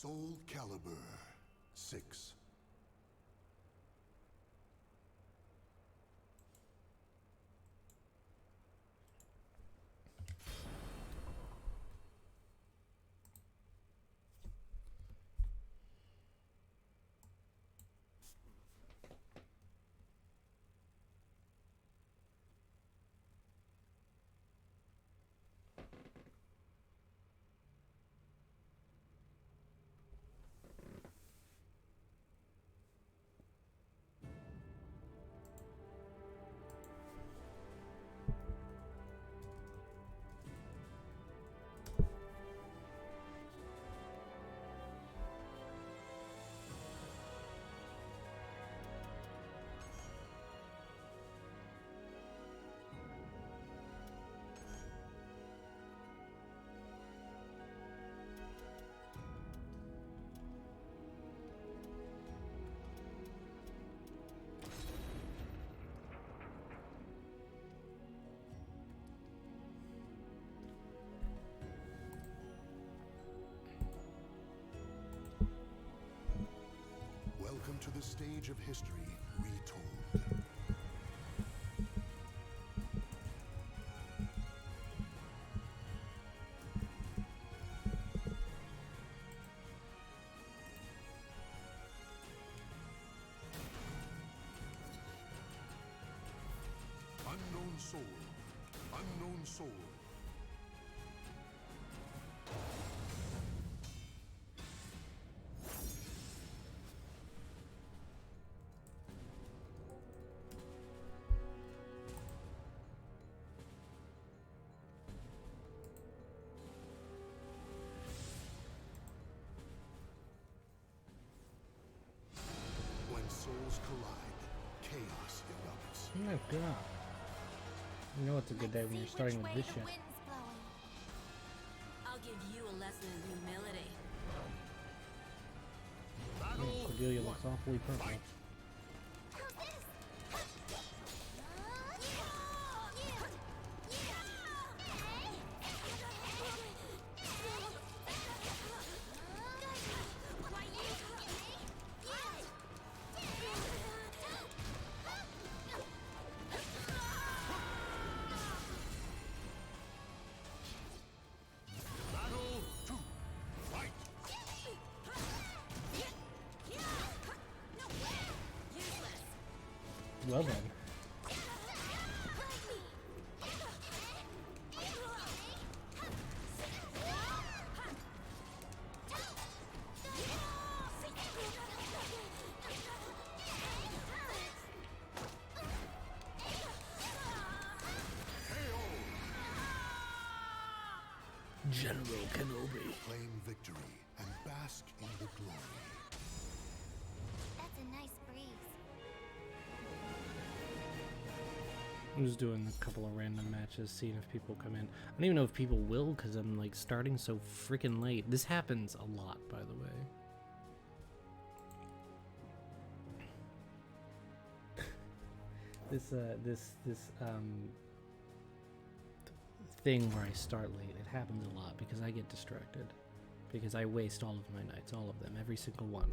Soul Caliber 6. Welcome to the stage of history retold. Unknown soul. Unknown soul. Souls collide, chaos erupts. Oh my god. You know it's a good day when you're starting with this shit. I'll give you a lesson in humility. Cordelia looks awfully purple. Well then. General Kenobi. Claim victory and bask in the glory. That's a nice breeze. I'm just doing a couple of random matches, seeing if people come in. I don't even know if people will, because I'm like starting so freaking late. This happens a lot, by the way. This thing where I start late, it happens a lot because I get distracted. Because I waste all of my nights, all of them, every single one.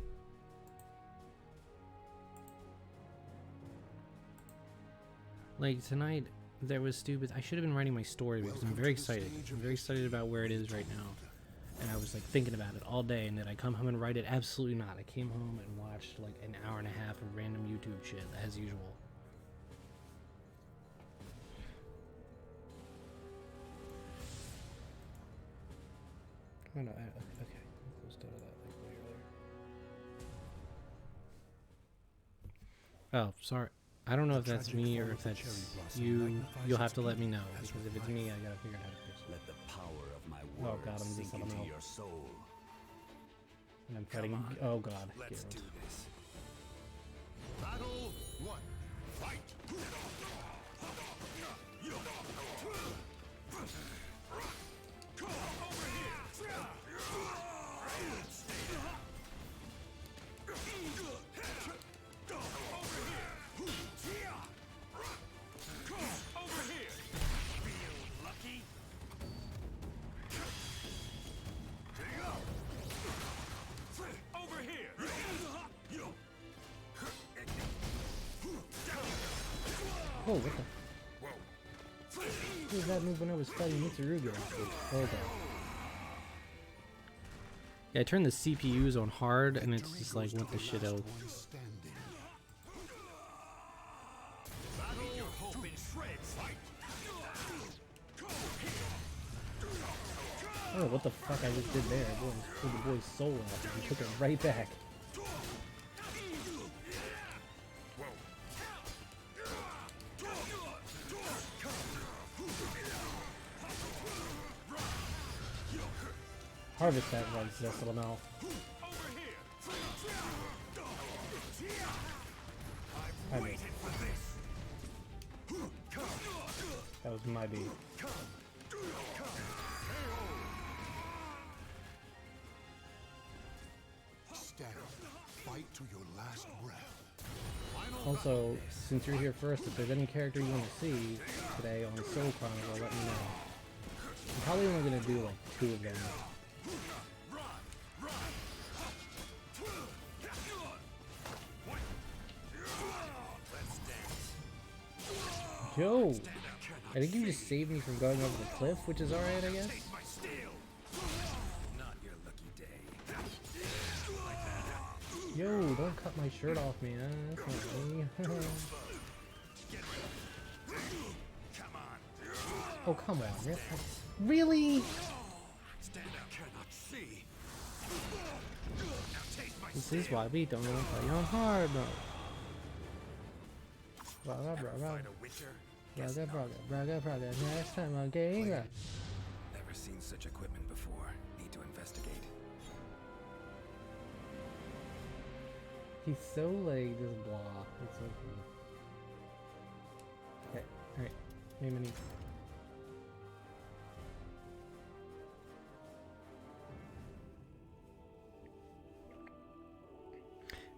Like tonight, there was stupid. I should have been writing my story because I'm very excited. I'm very excited about where it is right now. And I was like thinking about it all day, and then I come home and write it. Absolutely not. I came home and watched like an hour and a half of random YouTube shit, as usual. Oh no, okay. Let's do that like way earlier. Oh, sorry. I don't know if that's me or if that's you. You'll have to let me know, because if it's me, I gotta figure out how to fix it. Let the power of my Oh words god, I'm sink into Zasalamel. your soul. And I'm fighting. Oh god. Let's Geralt. do this. Battle 1. Fight! Oh, what the? What was that move when I was fighting Mitsurugi? Okay. Yeah, I turned the CPUs on hard, and it's just like, what the shit out. I don't know what the fuck I just did there. I pulled the boy's soul out and took it right back. Harvest that one, Zasalamel. I made it. That was my beat. Fight to your last breath. Also, since you're here first, if there's any character you want to see today on Soul Chronicle, let me know. I'm probably only going to do like 2 of them. Yo! I think you just saved me from going over the cliff, which is alright, I guess. Yo, don't cut my shirt off, man. That's not me. Oh, come on. Really? This is why we don't play on hard mode. Braga. Next time on game. Never seen such equipment before. Need to investigate. He's so like this blah. It's so cool. Okay, alright. Hey, Minnie.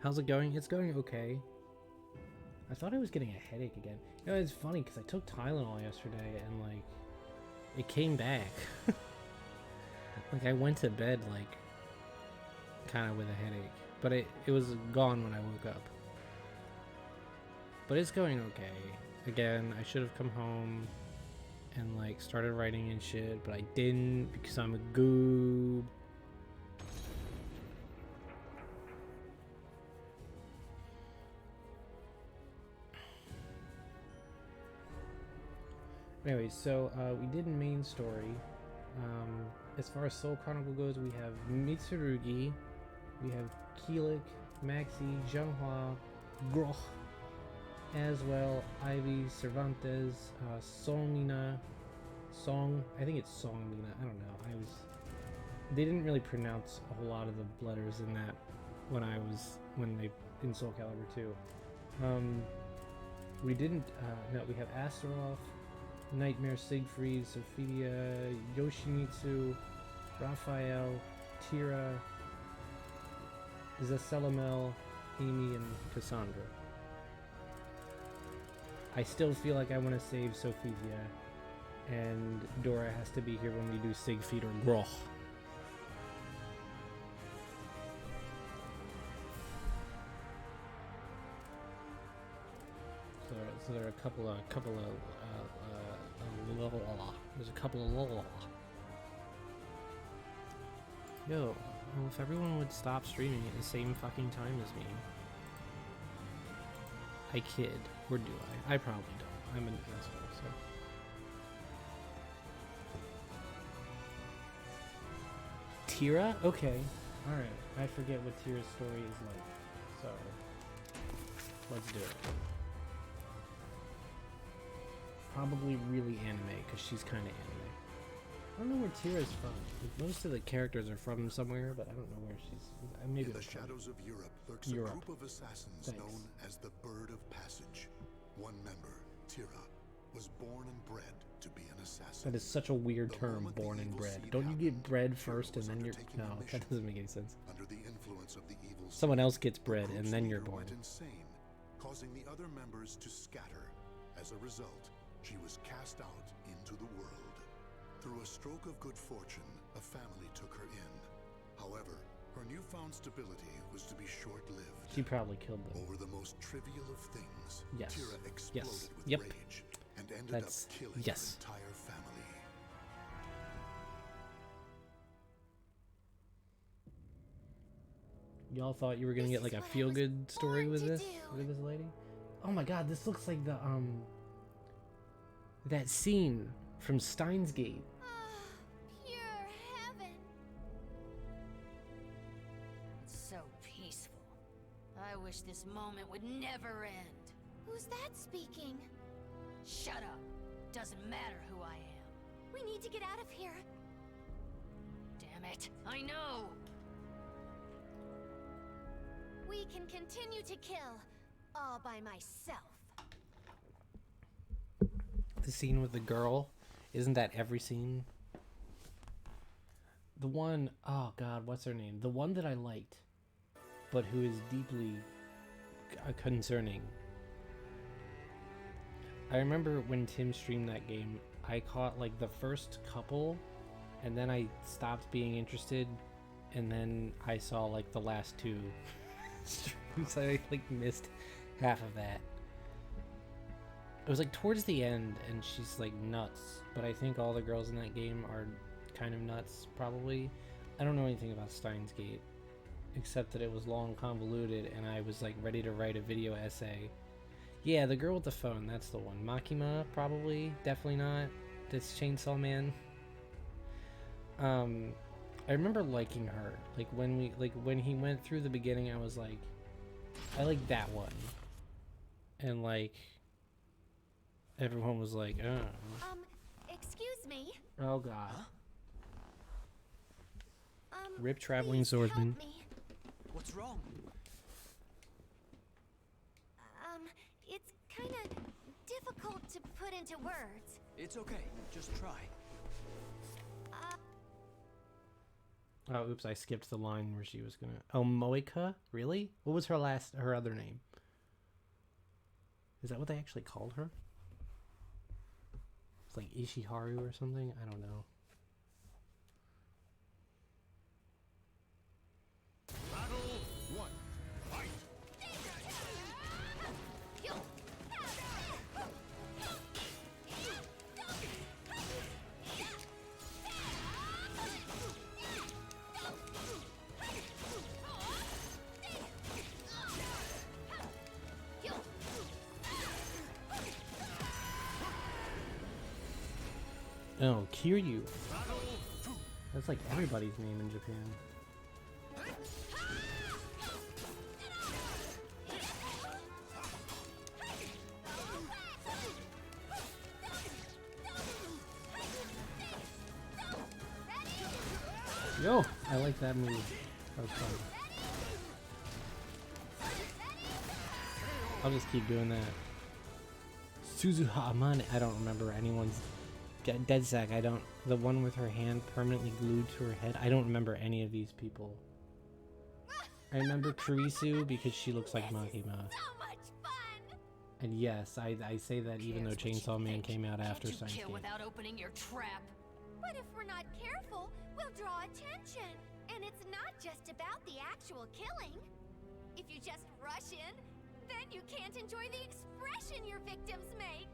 How's it going? It's going okay. I thought I was getting a headache again. You know, it's funny because I took Tylenol yesterday and like it came back. Like I went to bed like kind of with a headache, but it was gone when I woke up. But it's going okay. Again, I should have come home and like started writing and shit, but I didn't because I'm a goob. Anyways, so we did main story. As far as Soul Chronicle goes, we have Mitsurugi, we have Keelik, Maxi, Zhenghua, Groch, as well, Ivy, Cervantes, Songmina, I think it's Songmina, I don't know, they didn't really pronounce a whole lot of the letters in that in Soul Calibur 2. We didn't, no, we have Astaroth, Nightmare, Siegfried, Sophia, Yoshimitsu, Raphael, Tira, Zasalamel, Amy, and Cassandra. I still feel like I want to save Sophia, and Dora has to be here when we do Siegfried or Groch. So there are a couple of there's a couple of Yo, well, if everyone would stop streaming at the same fucking time as me. I kid, or do I? I probably don't. I'm an asshole, so. Tira? Okay. Alright. I forget what Tira's story is like. So, let's do it. Probably really anime, because she's kind of anime. I don't know where Tira's from. Like, most of the characters are from somewhere, but I don't know where she's. Maybe in the shadows of Europe lurks a group of assassins known as the Bird of Passage. One member, Tira, was born and bred to be an assassin. That is such a weird term, born and bred. Don't you get bred first and then you're... No, that doesn't make any sense. Under the influence of the evil someone else gets bred and then you're born. Went insane, causing the other members to scatter. As a result, she was cast out into the world. Through a stroke of good fortune, a family took her in. However, Her newfound stability was to be short-lived. She probably killed them. Over the most trivial of things, Yes. Tira exploded Yes. with Yep. rage and ended That's up killing yes. her entire family. Y'all thought you were gonna get like a feel-good story with this lady? Oh my god, this looks like the that scene from Steins Gate. Pure heaven. It's so peaceful. I wish this moment would never end. Who's that speaking? Shut up. Doesn't matter who I am. We need to get out of here. Damn it. I know. We can continue to kill all by myself. The scene with the girl, isn't that every scene? The one, oh god, what's her name? The one that I liked, but who is deeply concerning. I remember when Tim streamed that game, I caught like the first couple, and then I stopped being interested, and then I saw like the last two streams. I like missed half of that. It was like towards the end, and she's like nuts, but I think all the girls in that game are kind of nuts, probably. I don't know anything about Steins Gate, except that it was long, convoluted, and I was like ready to write a video essay. Yeah, the girl with the phone, that's the one. Makima, probably, definitely not. That's Chainsaw Man. I remember liking her. Like when he went through the beginning, I was like, I like that one. And like everyone was like, oh. Excuse me. Oh god. Rip Please traveling swordsman. help me. What's wrong? It's kind of difficult to put into words. It's okay. Just try. Oh, oops, I skipped the line where she was gonna... Oh, Moika? Really? What was her other name? Is that what they actually called her? It's like Ishiharu or something? I don't know. Battle 1. Fight! Oh, Kiryu. That's like everybody's name in Japan. Yo, I like that move. That was fun. I'll just keep doing that. Suzuha Amane. I don't remember anyone's. Dead Sack, I don't. The one with her hand permanently glued to her head. I don't remember any of these people. I remember Kurisu because she looks like Makima. So much fun. And yes, I say that even though Chainsaw Man came out after Can't you Steins kill Gate. without opening your trap? But if we're not careful, we'll draw attention. And it's not just about the actual killing. If you just rush in, then you can't enjoy the expression your victims make.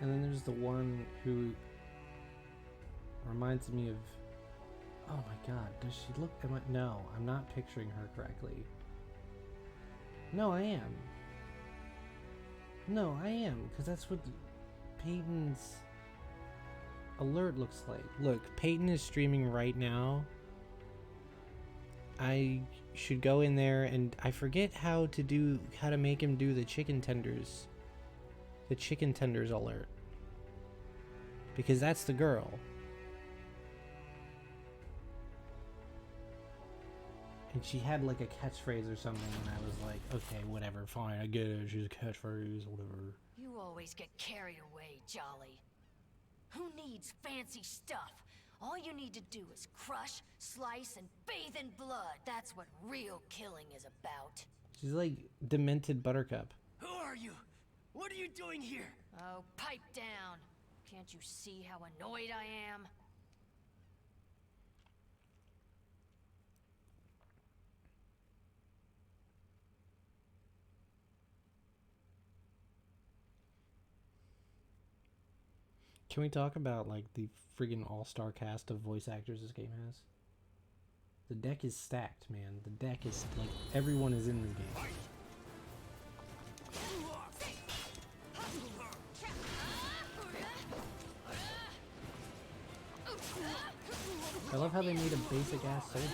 And then there's the one who reminds me of... Oh my god, does she look... No, I'm not picturing her correctly. No, I am. No, I am, because that's what Peyton's alert looks like. Look, Peyton is streaming right now. I should go in there and I forget how to make him do the chicken tenders. The chicken tenders alert. Because that's the girl. And she had like a catchphrase or something, and I was like, okay, whatever, fine, I get it, she's a catchphrase, whatever. You always get carried away, Jolly. Who needs fancy stuff? All you need to do is crush, slice, and bathe in blood. That's what real killing is about. She's like demented Buttercup. Who are you? What are you doing here? Oh, pipe down. Can't you see how annoyed I am? Can we talk about like the friggin' all-star cast of voice actors this game has? The deck is stacked, man. The deck is like everyone is in this game. I love how they made a basic ass soldier.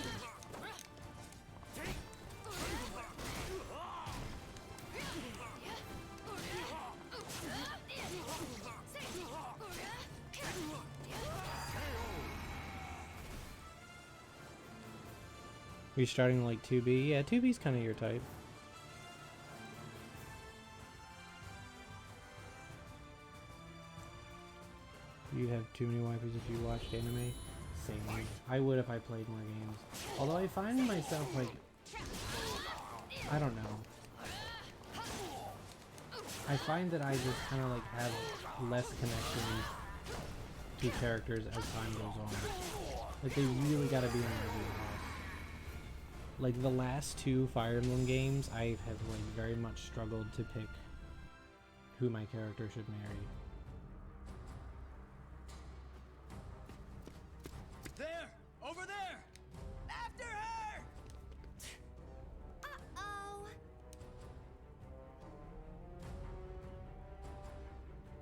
Are you starting like 2B? Yeah, 2B's kind of your type. You have too many wipers if you watched anime? Same. I would if I played more games. Although I find myself like... I don't know. I find that I just kind of like have less connection to characters as time goes on. Like they really gotta be in my wheelhouse. Like the last two Fire Emblem games, I have like very much struggled to pick who my character should marry. There! Over there! After her! Uh-oh.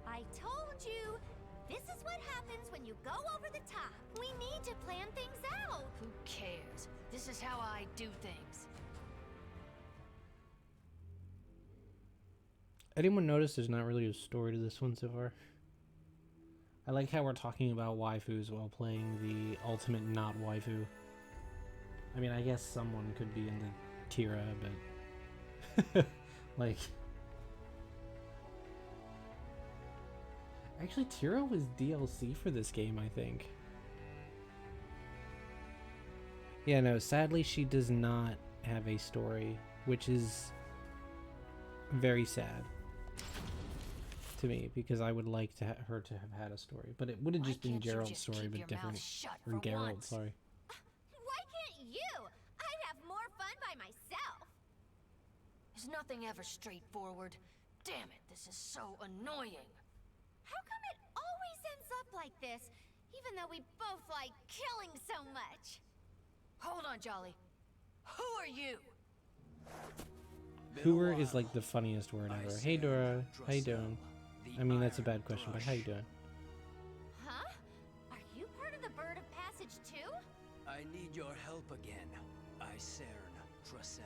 I told you! This is what happens when you go over the top. We need to plan things out. Who cares? This is how I do things. Anyone notice there's not really a story to this one so far? I like how we're talking about waifus while playing the ultimate not waifu. I mean, I guess someone could be into Tira, but... like... Actually, Tira was DLC for this game, I think. Yeah, no, sadly she does not have a story, which is very sad to me, because I would like to her to have had a story. But it would have just been Gerald's story, but different. Or Gerald, sorry. Why can't you? I'd have more fun by myself. There's nothing ever straightforward. Damn it, this is so annoying. How come it always ends up like this, even though we both like killing so much? Hold on, Jolly. Who are you? Hoover is like the funniest word ever. Hey Dora, how you doing? I mean, that's a bad question, but how you doing? Huh? Are you part of the Bird of Passage too? I need your help again. Pt3.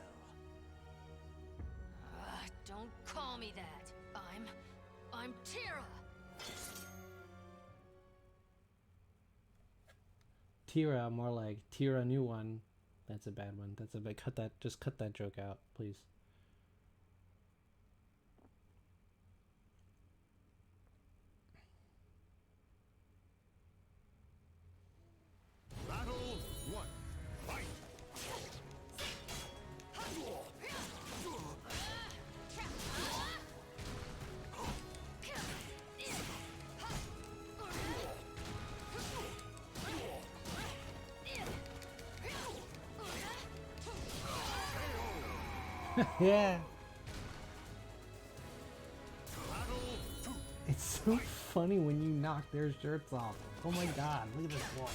Don't call me that. I'm Tira. Tira, more like Tira new one. That's a bad one. That's a bad. Cut that. Just cut that joke out, please. Battle 1. Fight! Yeah. It's so funny when you knock their shirts off. Oh my god, look at this wall.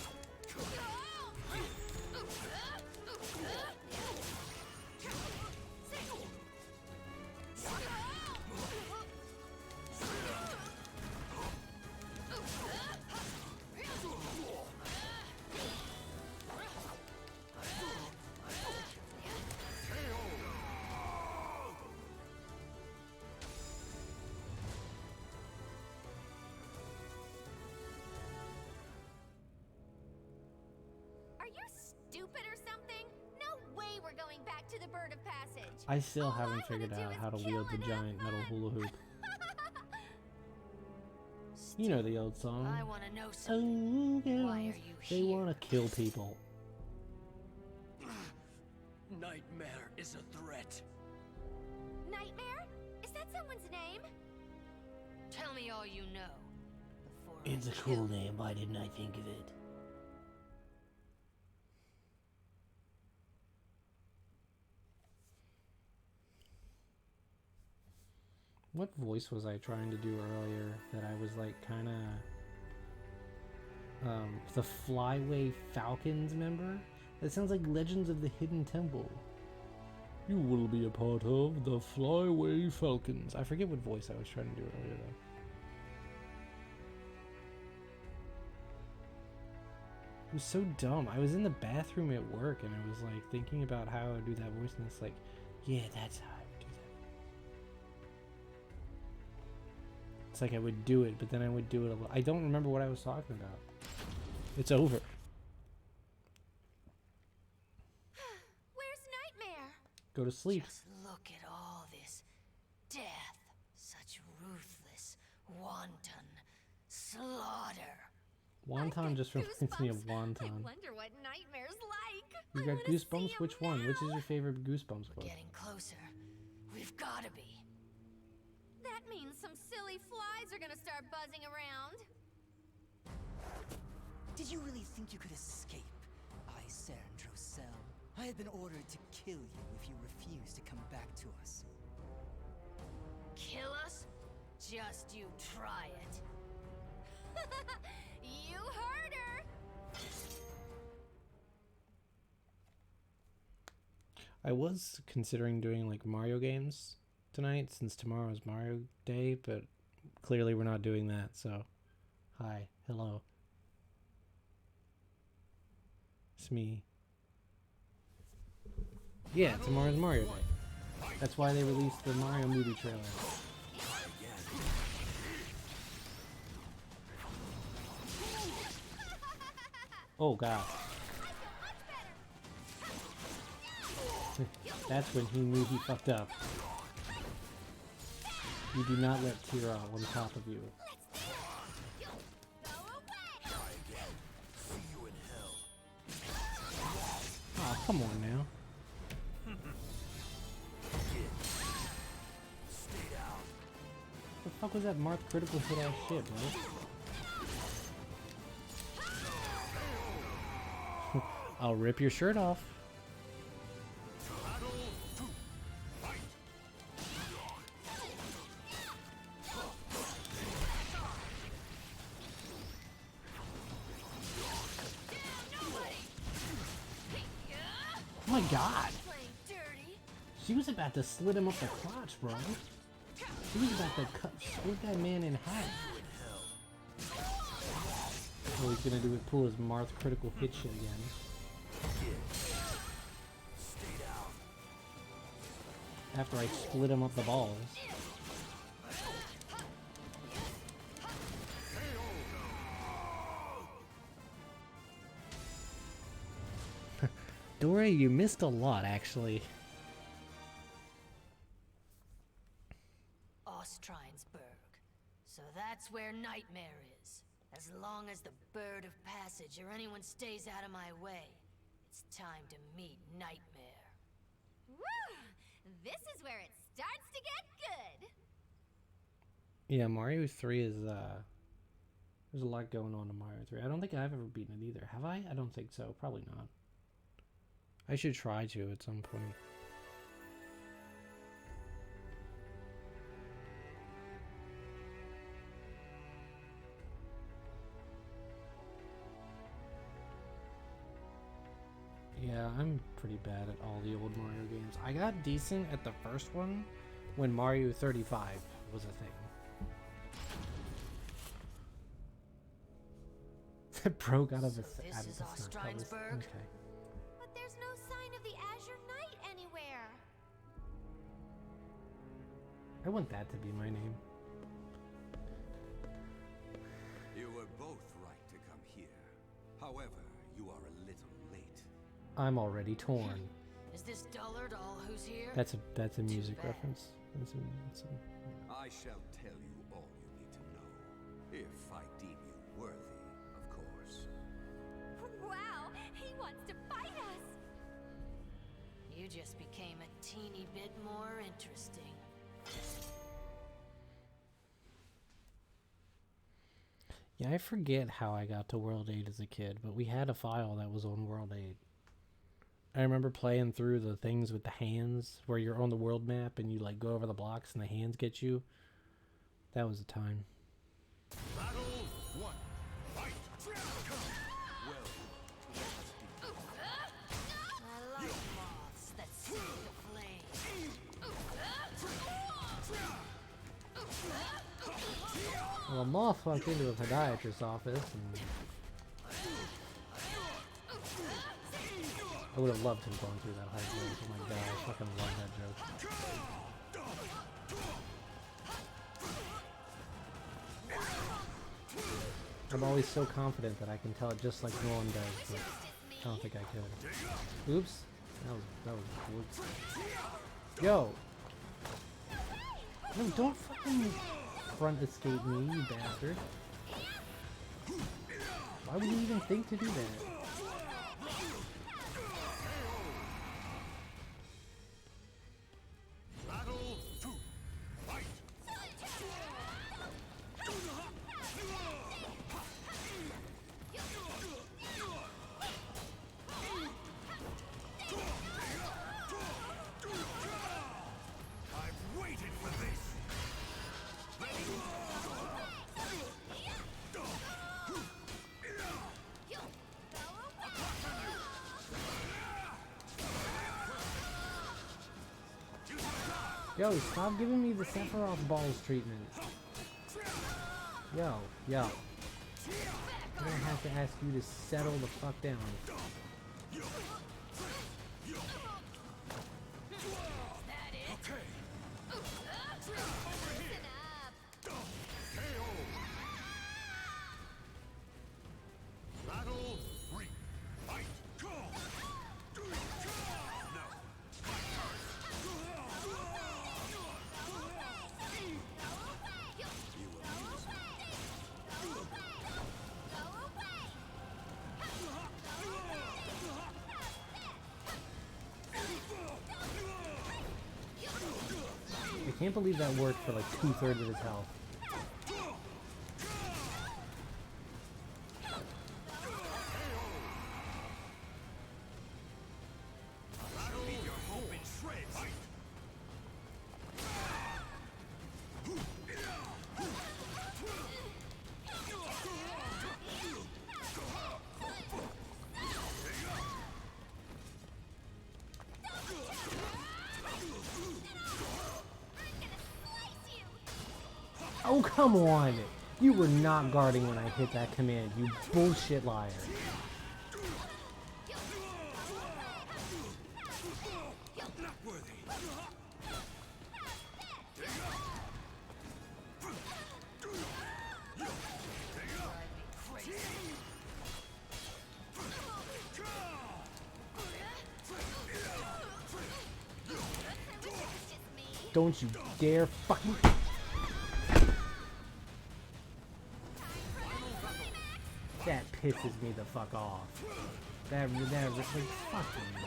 Are you stupid or something? No way we're going back to the Bird of Passage. I still All haven't I figured wanna out do how to is wield the kill and have giant metal fun. hula hoop. You know the old song. I want to know something. Oh, girls, Why are you they here? want to kill people. Nightmare is a threat. Nightmare? Is that someone's name? Tell me all you know. Before It's I a kill cool you. name. Why didn't I think of it? What voice was I trying to do earlier that I was like kind of the Flyway Falcons member? That sounds like Legends of the Hidden Temple. You will be a part of the Flyway Falcons. I forget what voice I was trying to do earlier though. It was so dumb. I was in the bathroom at work and I was like thinking about how I would do that voice and it's like, yeah, that's how I would do that. It's like I would do it, but then I would do it a little. I don't remember what I was talking about. It's over. Where's Nightmare? Go to sleep. Just look at all this death. Such ruthless, wanton slaughter. Wonton just reminds me of I wonton. wonder what Nightmare's like. You I got wanna see Goosebumps? him Which one? Which is now. your favorite Goosebumps book? Getting closer. We've got to be. That means some silly flies are gonna start buzzing around. Did you really think you could escape? I, Zasalamel. I had been ordered to kill you if you refused to come back to us. Kill us? Just you try it. You heard her. I was considering doing like Mario games tonight since tomorrow is Mario Day, but clearly we're not doing that, so hi, hello. It's me. Yeah, tomorrow's Mario Day. That's why they released the Mario movie trailer. Oh god. That's when he knew he fucked up. You do not let Tira on top of you. Go away. Oh, come on now. The fuck was that marked critical hit ass shit, bro? I'll rip your shirt off. Oh my god! Playing dirty. She was about to slit him up the crotch, bro. She was about to split that man in half. All he's gonna do is pull his Marth critical hit shit again. After I split him up the balls. Dora, you missed a lot, actually. Ostrinesburg. So that's where Nightmare is. As long as the Bird of Passage or anyone stays out of my way, it's time to meet Nightmare. Woo! This is where it starts to get good. Yeah, Mario 3 is, there's a lot going on in Mario 3. I don't think I've ever beaten it either. Have I? I don't think so. Probably not. I should try to at some point. Yeah, I'm pretty bad at all the old Mario games. I got decent at the first one when Mario 35 was a thing. That broke out of So his this out of is the snot. That was- Ostrinesburg? okay. But there's no sign of the Azure Knight anywhere. I want that to be my name. You were both right to come here. However, you are a little late. I'm already torn. Is this dullard all who's here? That's a music bad. reference. That's a, I shall tell you all you need to know. If I deem you worthy, of course. Wow, he wants to fight us! You just became a teeny bit more interesting. Yeah, I forget how I got to World 8 as a kid, but we had a file that was on World 8. I remember playing through the things with the hands, where you're on the world map and you like go over the blocks and the hands get you. That was a time. Battle 1. Fight! I like moths that seek the flame. Well, a moth walked into a podiatrist's office and I would have loved him going through that high grade. Oh my god, I fucking love that joke. I'm always so confident that I can tell it just like Nolan does, but I don't think I could. Oops. That was whoops. Yo! No, don't fucking front escape me, you bastard. Why would you even think to do that? Yo, stop giving me the Sephiroth balls treatment. Yo. I'm gonna have to ask you to settle the fuck down. I can't believe that worked for like 2/3 of his health. Oh, come on! You were not guarding when I hit that command, you bullshit liar. Don't you dare fucking... That pisses me the fuck off. That like, fuck you.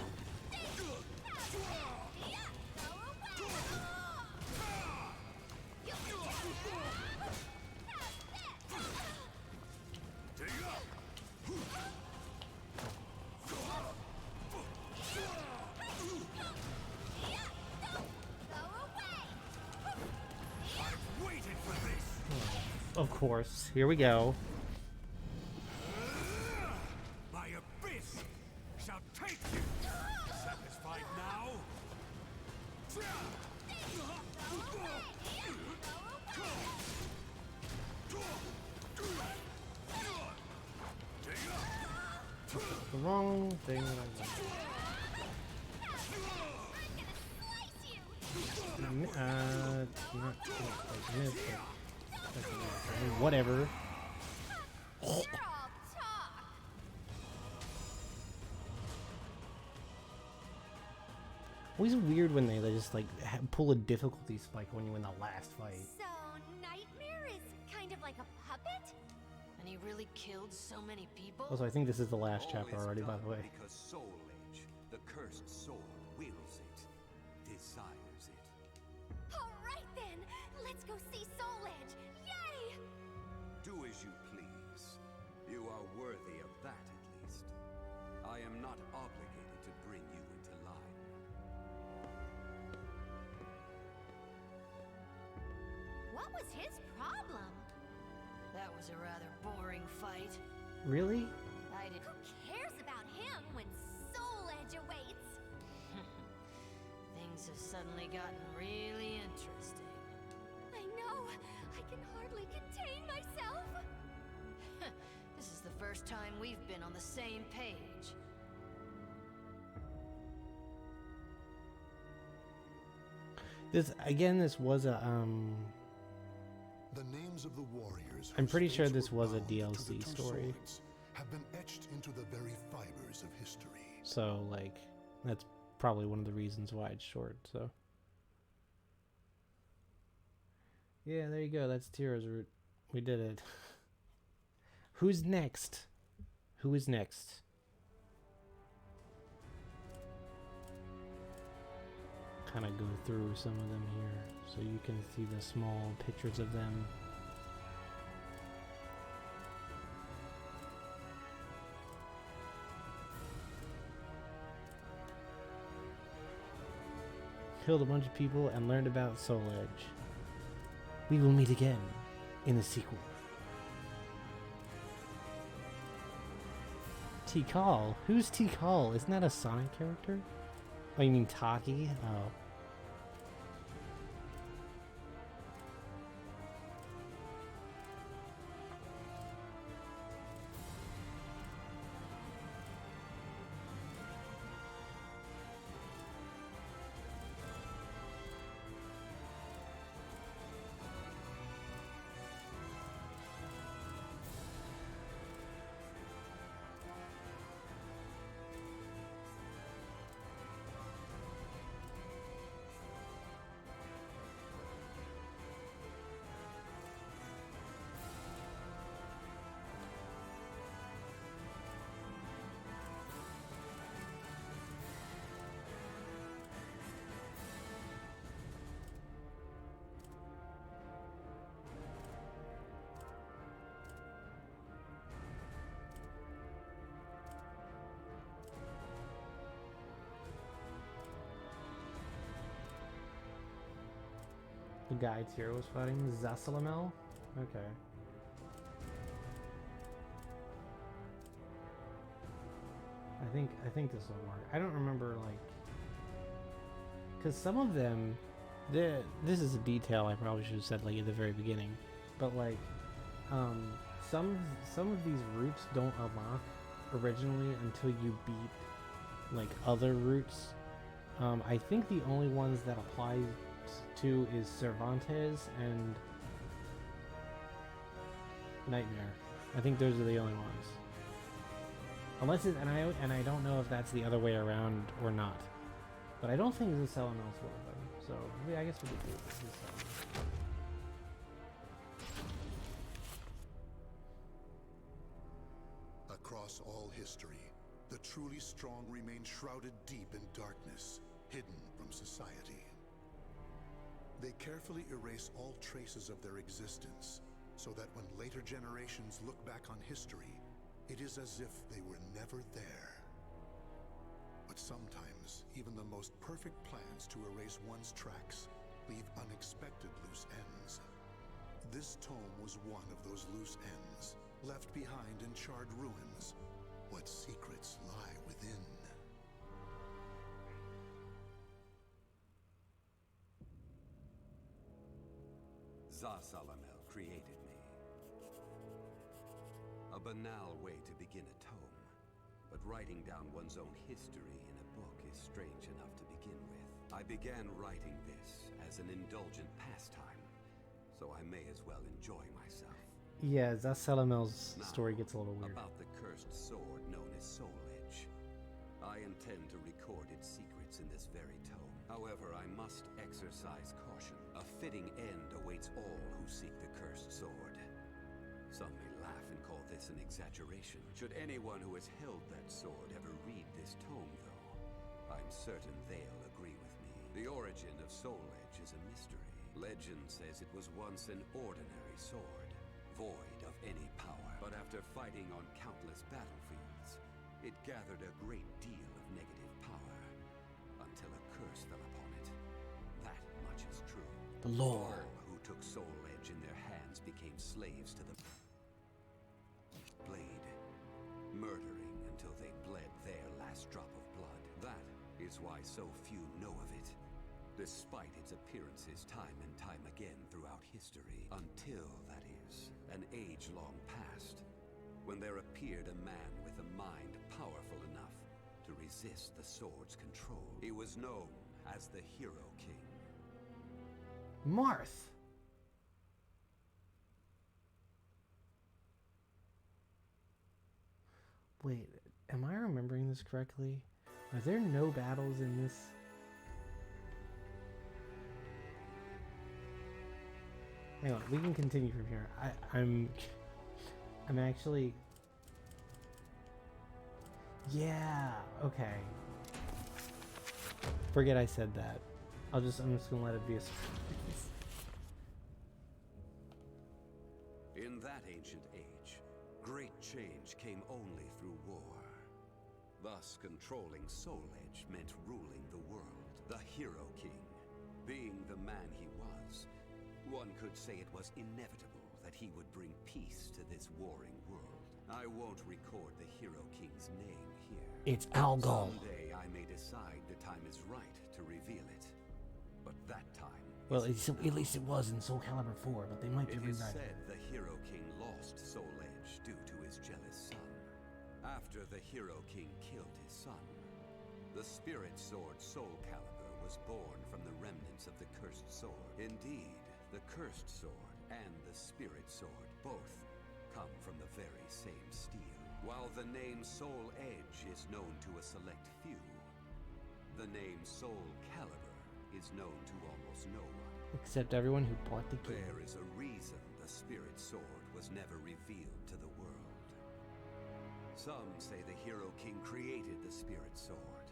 Of course, here we go. My abyss shall take you. Satisfied now? The wrong thing that I want. Not like this, but whatever. Always weird when they just like pull a difficulty spike when you win the last fight. So, Nightmare is kind of like a puppet? And he really killed so many people? Also, I think this is the last chapter All is already, by done the way. Because Soul Edge, the cursed sword, wills it, desires it. Alright then! Let's go see Soul Edge! Yay! Do as you please. You are worthy of that, at least. I am not obligated to bring you into line. What was his problem? That was a rather boring fight. Really? I did. Who cares about him when Soul Edge awaits? Things have suddenly gotten really interesting. I know! I can hardly contain myself! This is the first time we've been on the same page. This was a The names of the warriors. I'm whose pretty sure fates this were was a bound to the DLC two story. swords have been etched into the very fibers of history. So, like, that's probably one of the reasons why it's short, so. Yeah, there you go. That's Tira's route. We did it. Who's next? Who is next? Kind of go through some of them here so you can see the small pictures of them. Killed a bunch of people and learned about Soul Edge. We will meet again in the sequel. Tikal? Who's Tikal? Isn't that a Sonic character? Oh, you mean Taki? Oh. The guy Tira was fighting? Zasalamel? Okay. I think this will work. I don't remember, like, because some of them, this is a detail I probably should have said, like, at the very beginning, but, like, some of these routes don't unlock originally until you beat, like, other routes. I think the only ones that apply to is Cervantes and Nightmare. I think those are the only ones. Unless it, and I don't know if that's the other way around or not. But I don't think Zasalamel is one of them. So yeah, I guess we could do Zasalamel. Across all history, the truly strong remain shrouded deep in darkness, hidden from society. They carefully erase all traces of their existence, so that when later generations look back on history, it is as if they were never there. But sometimes, even the most perfect plans to erase one's tracks leave unexpected loose ends. This tome was one of those loose ends, left behind in charred ruins. What secrets lie within? Zasalamel created me. A banal way to begin a tome, but writing down one's own history in a book is strange enough to begin with. I began writing this as an indulgent pastime, so I may as well enjoy myself. Yeah, Zasalamel's Now, story gets a little weird. About the cursed sword known as Soul Edge. I intend to record its secrets in this very tome. However, I must exercise caution. A fitting end awaits all who seek the cursed sword. Some may laugh and call perhaps an exaggeration. Should anyone who has held that sword ever read this tome, though, I'm certain they'll agree with me. The origin of Soul Edge is a mystery. Legend says it was once an ordinary sword, void of any power. But after fighting on countless battlefields, it gathered a great deal of negative power, until a curse fell upon it. That much is true. The lore. All who took Soul Edge in their hands became slaves to the blade, murdering until they bled their last drop of blood. That is why so few know of it, despite its appearances time and time again throughout history. Until, that is, an age long past, when there appeared a man with a mind powerful enough to resist the sword's control. He was known as the Hero King. Marth. Wait, am I remembering this correctly? Are there no battles in this? Hang on, we can continue from here. I'm actually... Yeah, okay. Forget I said that. I'm just gonna let it be a surprise. In that ancient age, great change came only through war. Thus, controlling Soul Edge meant ruling the world. The Hero King, being the man he was, one could say it was inevitable that he would bring peace to this warring world. I won't record the Hero King's name here. It's Algol. Someday I may decide the time is right to reveal it. But that time... Well, at least it was in Soul Calibur 4, but they might be It is rewriting. said the Hero King lost Soul Edge due to his jealous son. After the Hero King killed his son, the spirit sword Soul Calibur was born from the remnants of the cursed sword. Indeed, the cursed sword and the spirit sword both come from the very same steel. While the name Soul Edge is known to a select few, the name Soul Calibur is known to almost no one. Except everyone who bought the game. There is a reason the spirit sword was never revealed to the world. Some say the Hero King created the spirit sword,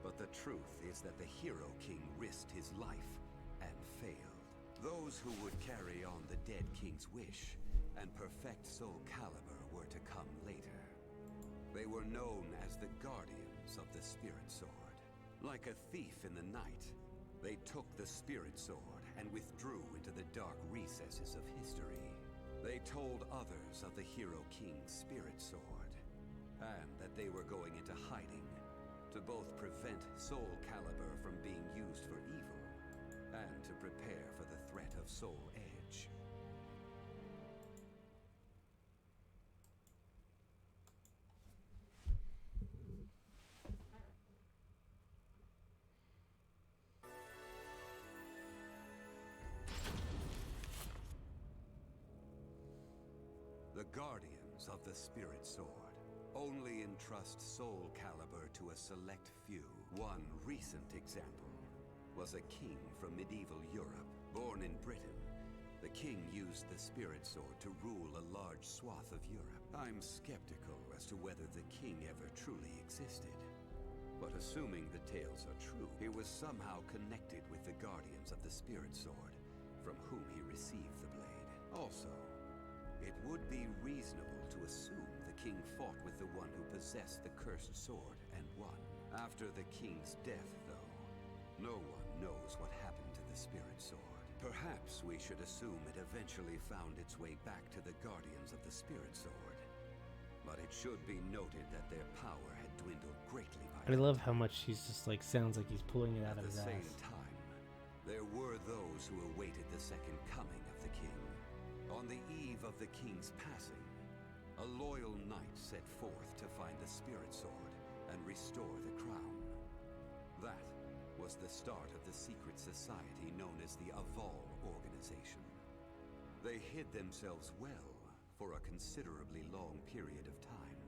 but the truth is that the Hero King risked his life and failed. Those who would carry on the dead king's wish and perfect Soul Calibur were to come later. They were known as the Guardians of the Spirit Sword. Like a thief in the night, they took the Spirit Sword and withdrew into the dark recesses of history. They told others of the Hero King's Spirit Sword, and that they were going into hiding to both prevent Soul Calibur from being used for evil and to prepare for the threat of Soul Edge. The Guardians of the Spirit Sword only entrust Soul Calibur to a select few. One recent example was a king from medieval Europe. Born in Britain, the king used the Spirit Sword to rule a large swath of Europe. I'm skeptical as to whether the king ever truly existed. But assuming the tales are true, he was somehow connected with the Guardians of the Spirit Sword, from whom he received the blade. Also, it would be reasonable to assume the king fought with the one who possessed the cursed sword and won. After the king's death, though, no one knows what happened to the Spirit Sword. Perhaps we should assume it eventually found its way back to the Guardians of the Spirit Sword. But it should be noted that their power had dwindled greatly by I love how much he's just like, sounds like he's pulling it out of his At the ass. same time, there were those who awaited the second coming of the king. On the eve of the king's passing, a loyal knight set forth to find the Spirit Sword and restore the crown. That was the start of the secret society known as the Aval organization. They hid themselves well for a considerably long period of time.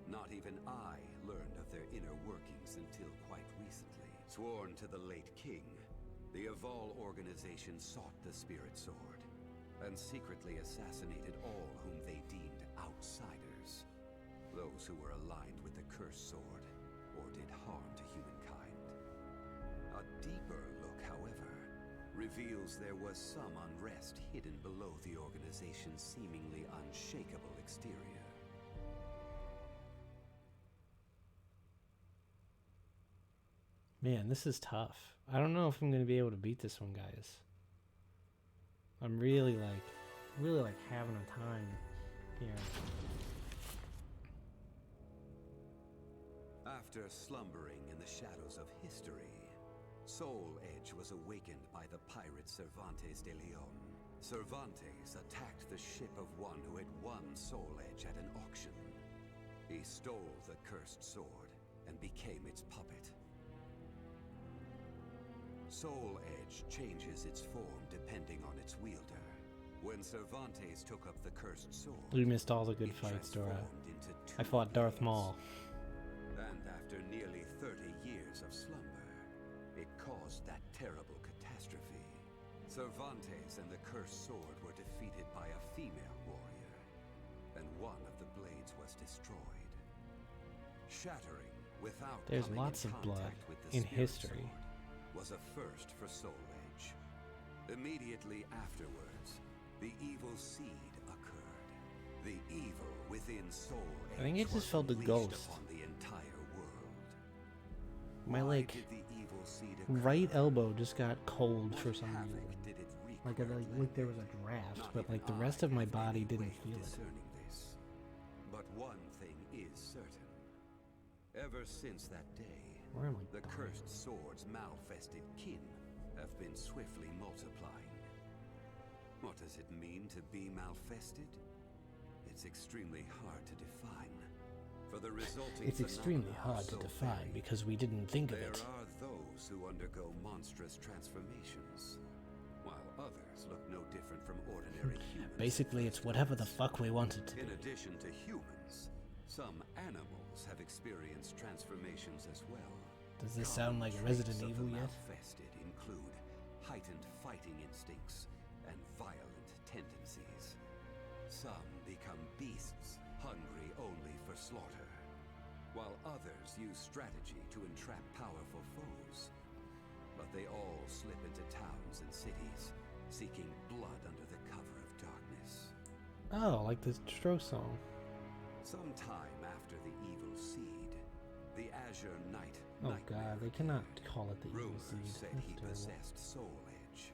Not even I learned of their inner workings until quite recently. Sworn to the late king, the Aval organization sought the Spirit Sword, and secretly assassinated all whom they deemed outsiders, those who were aligned with the cursed sword or did harm to humankind. A deeper look, however, reveals there was some unrest hidden below the organization's seemingly unshakable exterior. Man, this is tough. I don't know if I'm going to be able to beat this one, guys. I'm really like having a time here. After slumbering in the shadows of history, Soul Edge was awakened by the pirate Cervantes de Leon. Cervantes attacked the ship of one who had won Soul Edge at an auction. He stole the cursed sword and became its puppet. Soul Edge changes its form depending on its wielder. When Cervantes took up the cursed sword, We missed all the good fights, Dora. I fought Darth Maul. And after nearly 30 years of slumber, it caused that terrible catastrophe. Cervantes and the cursed sword were defeated by a female warrior, and one of the blades was destroyed. Shattering without There's coming lots in of blood contact with the in spirit history. sword was a first for Soul Edge. Immediately afterwards, the evil seed occurred. The evil within Soul Edge I think it just was felt a unleashed ghost. upon the entire world. My Why like did the evil seed occur? right elbow just got cold What for some havoc reason. did it wreak Like where it like there was landed? a draft, Not but even like the I rest of my have body any didn't way of feel it. discerning this. But one thing is certain. Ever since that day, Where am I the dying? cursed sword's malfested kin have been swiftly multiplying. What does it mean to be malfested? It's extremely hard to define. For the resulting It's extremely phenomena are hard to so define varied. because we didn't think of There it. are those who undergo monstrous transformations, while others look no different from ordinary humans. at Basically, first it's whatever the glance. fuck we want it to be. In addition to humans, some animals have experienced transformations as well. Does this Common sound like traits Resident of the Evil yet? malfested include heightened fighting instincts and violent tendencies. Some become beasts, hungry only for slaughter, while others use strategy to entrap powerful foes. But they all slip into towns and cities, seeking blood under the cover of darkness. Oh, like the Stroke song. Sometime after the evil seed, the Azure Knight Oh Nightmare god, they cannot appeared. call it the evil Rumors seed. said That's he terrible. possessed Soul Edge,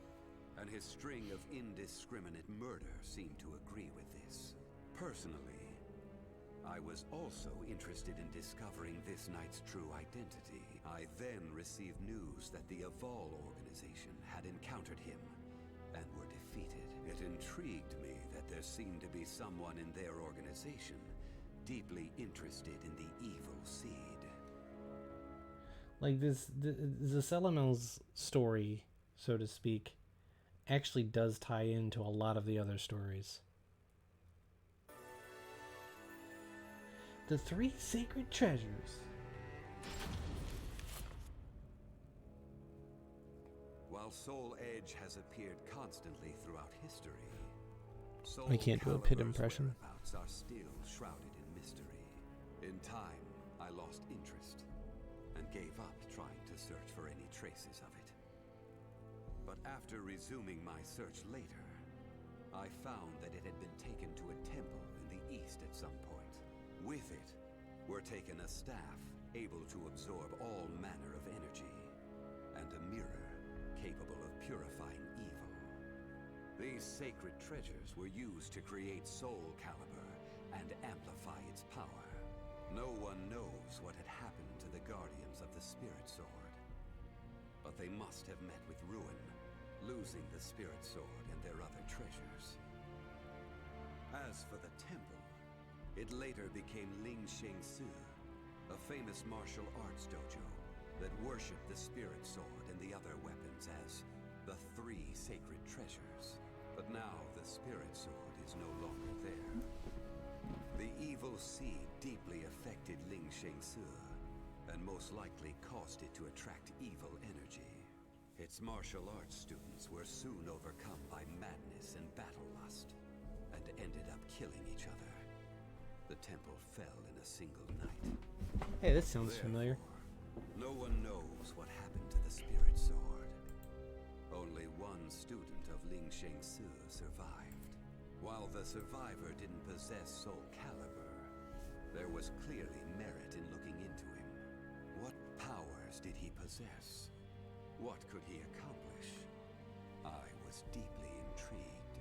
and his string of indiscriminate murder seemed to agree with this. Personally, I was also interested in discovering this knight's true identity. I then received news that the Aval organization had encountered him and were defeated. It intrigued me that there seemed to be someone in their organization deeply interested in the evil seed. Like this, the Zasalamel's story, so to speak, actually does tie into a lot of the other stories. The 3 sacred treasures. While Soul Edge has appeared constantly throughout history, Soul I can't do a Pit Calibur's impression. whereabouts are still shrouded in mystery. In time, I lost interest and gave up trying to search for any traces of it. But after resuming my search later, I found that it had been taken to a temple in the east at some point. With it were taken a staff able to absorb all manner of energy, and a mirror capable of purifying evil. These sacred treasures were used to create Soul Calibur and amplify its power. No one knows what had happened to the Guardians of the Spirit Sword, but they must have met with ruin, losing the Spirit Sword and their other treasures. As for the temple, it later became Ling Sheng Su, a famous martial arts dojo that worshipped the Spirit Sword and the other weapons as the 3 sacred treasures. But now the Spirit Sword is no longer there. The evil seed deeply affected Ling Sheng Su, and most likely caused it to attract evil energy. Its martial arts students were soon overcome by madness and battle lust and ended up killing each other. The temple fell in a single night. Hey, this sounds familiar. No one knows what happened to the spirit sword. Only one student of Ling Shengsu survived. While the survivor didn't possess Soul Calibur, there was clearly merit in looking into him. What powers did he possess? What could he accomplish? I was deeply intrigued.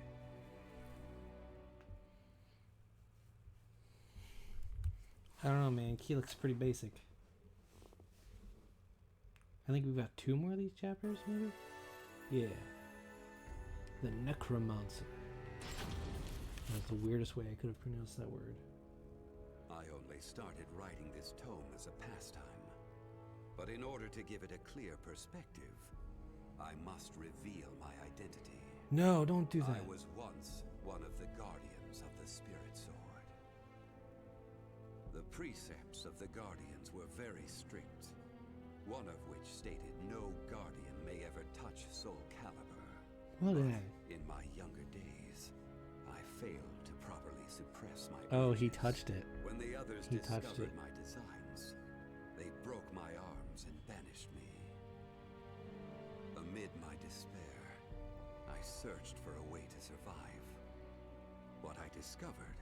I don't know, man. Key looks pretty basic. I think we've got 2 more of these chapters, maybe? Yeah. The Necromancer. That's the weirdest way I could have pronounced that word. I only started writing this tome as a pastime. But in order to give it a clear perspective, I must reveal my identity. No, don't do that. I was once one of the guardians of the Spirit Sword. The precepts of the Guardians were very strict, one of which stated no Guardian may ever touch Soul Calibur. What But the? in my younger days, I failed to properly suppress my Oh, he urges. touched it. When the others He touched discovered it. my designs, they broke my arms and banished me. Amid my despair, I searched for a way to survive. What I discovered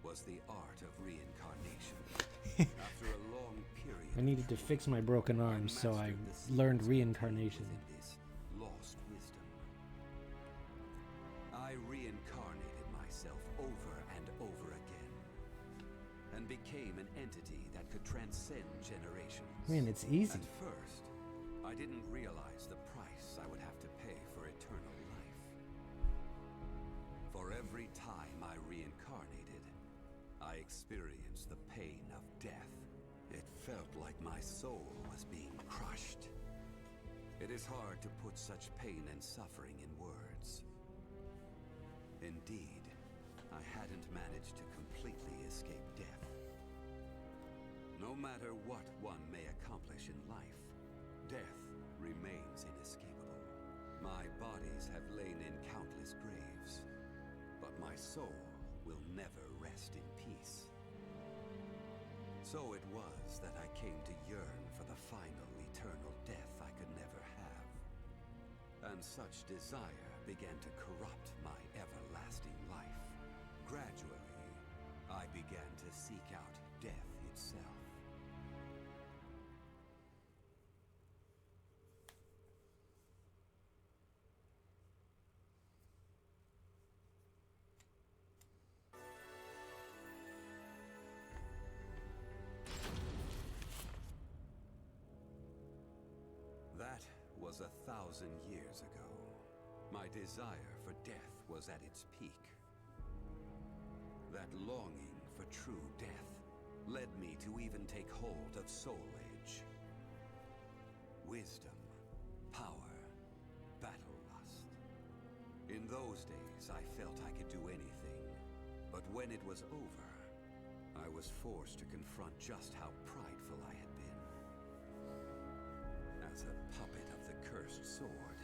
was the art of reincarnation. After a long period I needed to fix my broken arms, so I mastered the learned secrets reincarnation. within this lost wisdom. I reincarnated myself over and over again, and became an entity that could transcend generations. Man, it's easy. At first, I didn't realize the price I would have to pay for eternal life. For every time I reincarnated, I experienced the pain of death. It felt like my soul was being crushed. It is hard to put such pain and suffering in words. Indeed, I hadn't managed to completely escape death. No matter what one may accomplish in life, death remains inescapable. My bodies have lain in countless graves, but my soul will never rest in peace. So it was that I came to yearn for the final eternal death I could never have. And such desire began to corrupt my everlasting life. Gradually, I began to seek out death itself. That was 1,000 years ago. My desire for death was at its peak. That longing for true death led me to even take hold of Soul Edge. Wisdom, power, battle lust. In those days, I felt I could do anything. But when it was over, I was forced to confront just how prideful I had been. As a puppet of the cursed sword,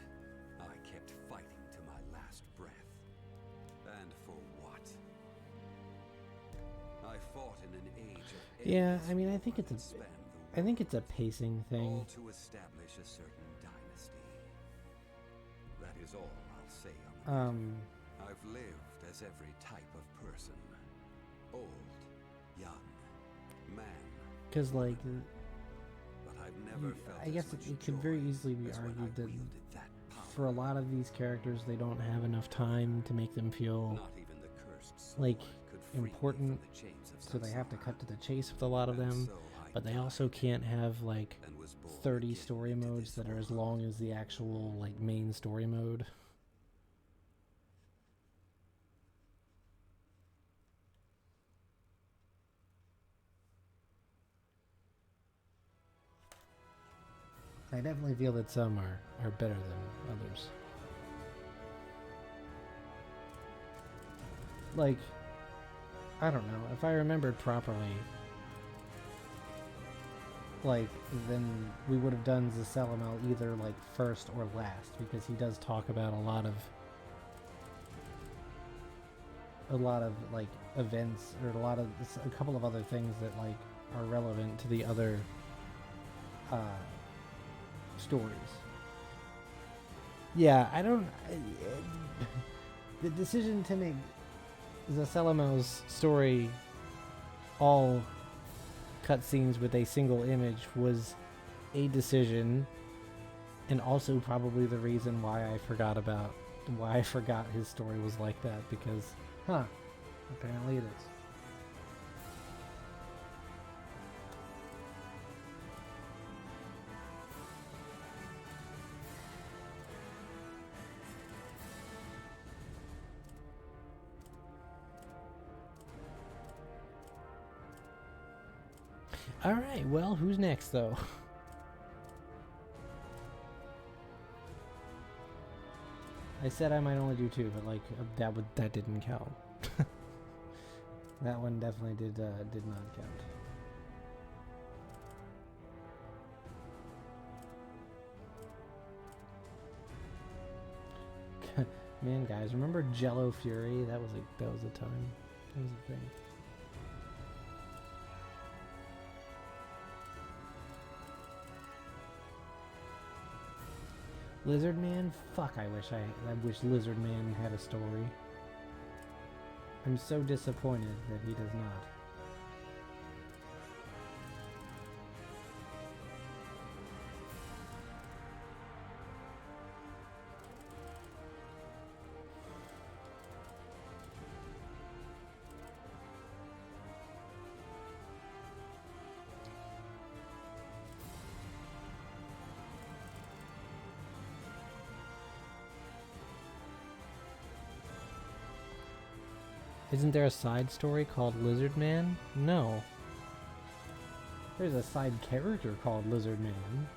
I kept fighting to my last breath. And for what? I fought in an age of Yeah, endless I mean, I war think it's that a, spanned the I think it's a world, pacing thing. all to establish a certain dynasty. That is all I'll say on it. I've lived as every type of person. Old, young, man. Because, like, But I've never felt I guess as much it could very joy easily be as when argued I that wielded that for a power. lot of these characters, they don't have enough time to make them feel Not even the cursed like, sword could free me important, from the chains of so they have to Zasalamel. cut to the chase with a lot of And them. so I But they died also can't have like and was born 30 again story into modes this that are as world. long as the actual like main story mode. I definitely feel that some are better than others. Like, I don't know, if I remembered properly, like, then we would have done Zasalamel either, like, first or last, because he does talk about a lot of a lot of like events or a couple of other things that like are relevant to the other stories. Yeah, the decision to make Zasalamel's story all cutscenes with a single image was a decision, and also probably the reason why I forgot his story was like that, because apparently it is. Alright, well, who's next, though? I said I might only do 2, but, like, that didn't count. That one definitely did not count. Man, guys, remember Jello Fury? That was a time. That was a thing. Lizard Man? Fuck, I wish Lizard Man had a story. I'm so disappointed that he does not. Isn't there a side story called Lizard Man? No. There's a side character called Lizard Man.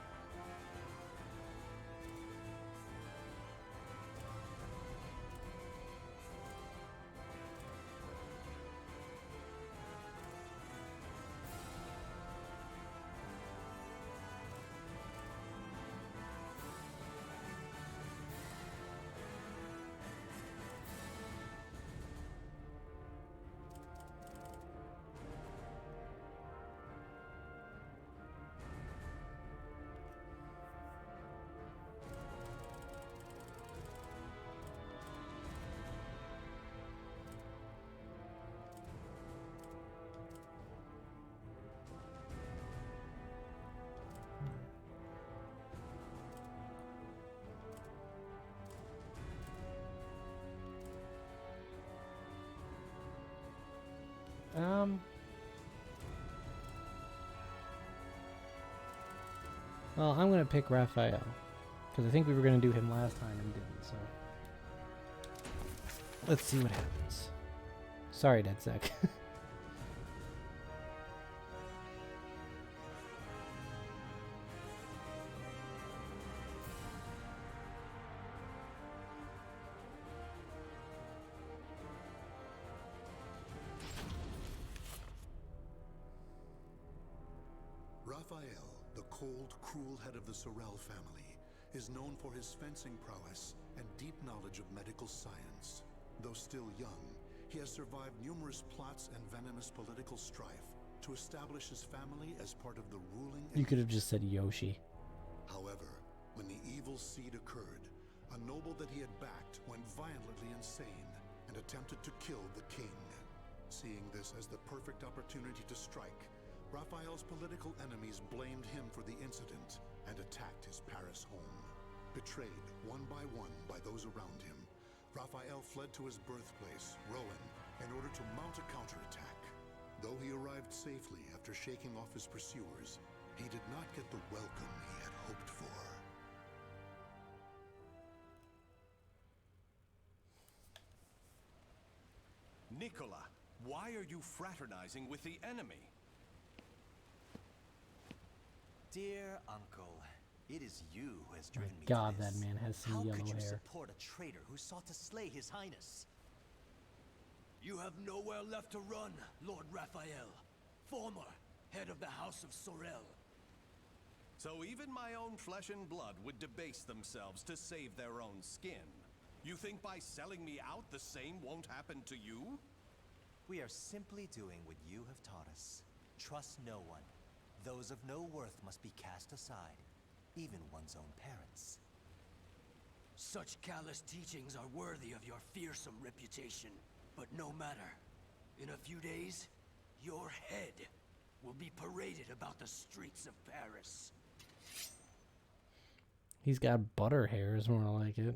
Well, I'm gonna pick Raphael, because I think we were gonna do him last time and didn't, so... Let's see what happens. Sorry, DeadSec. Raphael, the cold, cruel head of the Sorel family, is known for his fencing prowess and deep knowledge of medical science. Though still young, he has survived numerous plots and venomous political strife to establish his family as part of the ruling... You could have just said Yoshi. However, when the evil seed occurred, a noble that he had backed went violently insane and attempted to kill the king. Seeing this as the perfect opportunity to strike, Raphael's political enemies blamed him for the incident and attacked his Paris home. Betrayed one by those around him, Raphael fled to his birthplace, Rouen, in order to mount a counterattack. Though he arrived safely after shaking off his pursuers, he did not get the welcome he had hoped for. Nicola, why are you fraternizing with the enemy? Dear uncle, it is you who has driven me God, to this. that man has some How yellow could you hair. support a traitor who sought to slay his highness? You have nowhere left to run, Lord Raphael, former head of the House of Sorel. So even my own flesh and blood would debase themselves to save their own skin. You think by selling me out, the same won't happen to you? We are simply doing what you have taught us. Trust no one. Those of no worth must be cast aside, even one's own parents. Such callous teachings are worthy of your fearsome reputation. But no matter. In a few days, your head will be paraded about the streets of Paris. He's got butter hairs, more like it.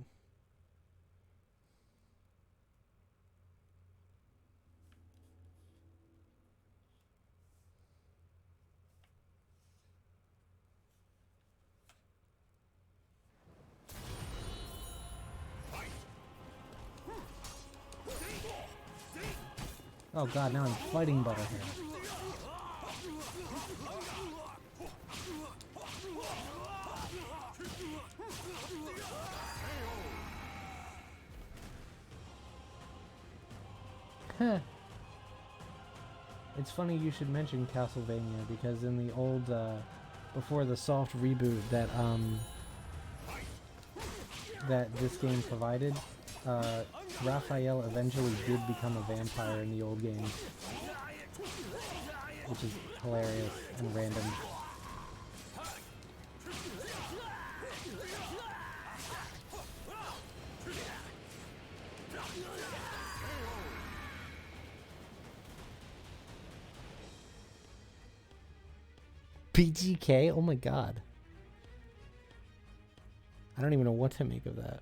Oh god, now I'm fighting butter hairs. It's funny you should mention Castlevania, because in the old, before the soft reboot that this game provided, Raphael eventually did become a vampire in the old games, which is hilarious and random. BGK? Oh my god. I don't even know what to make of that.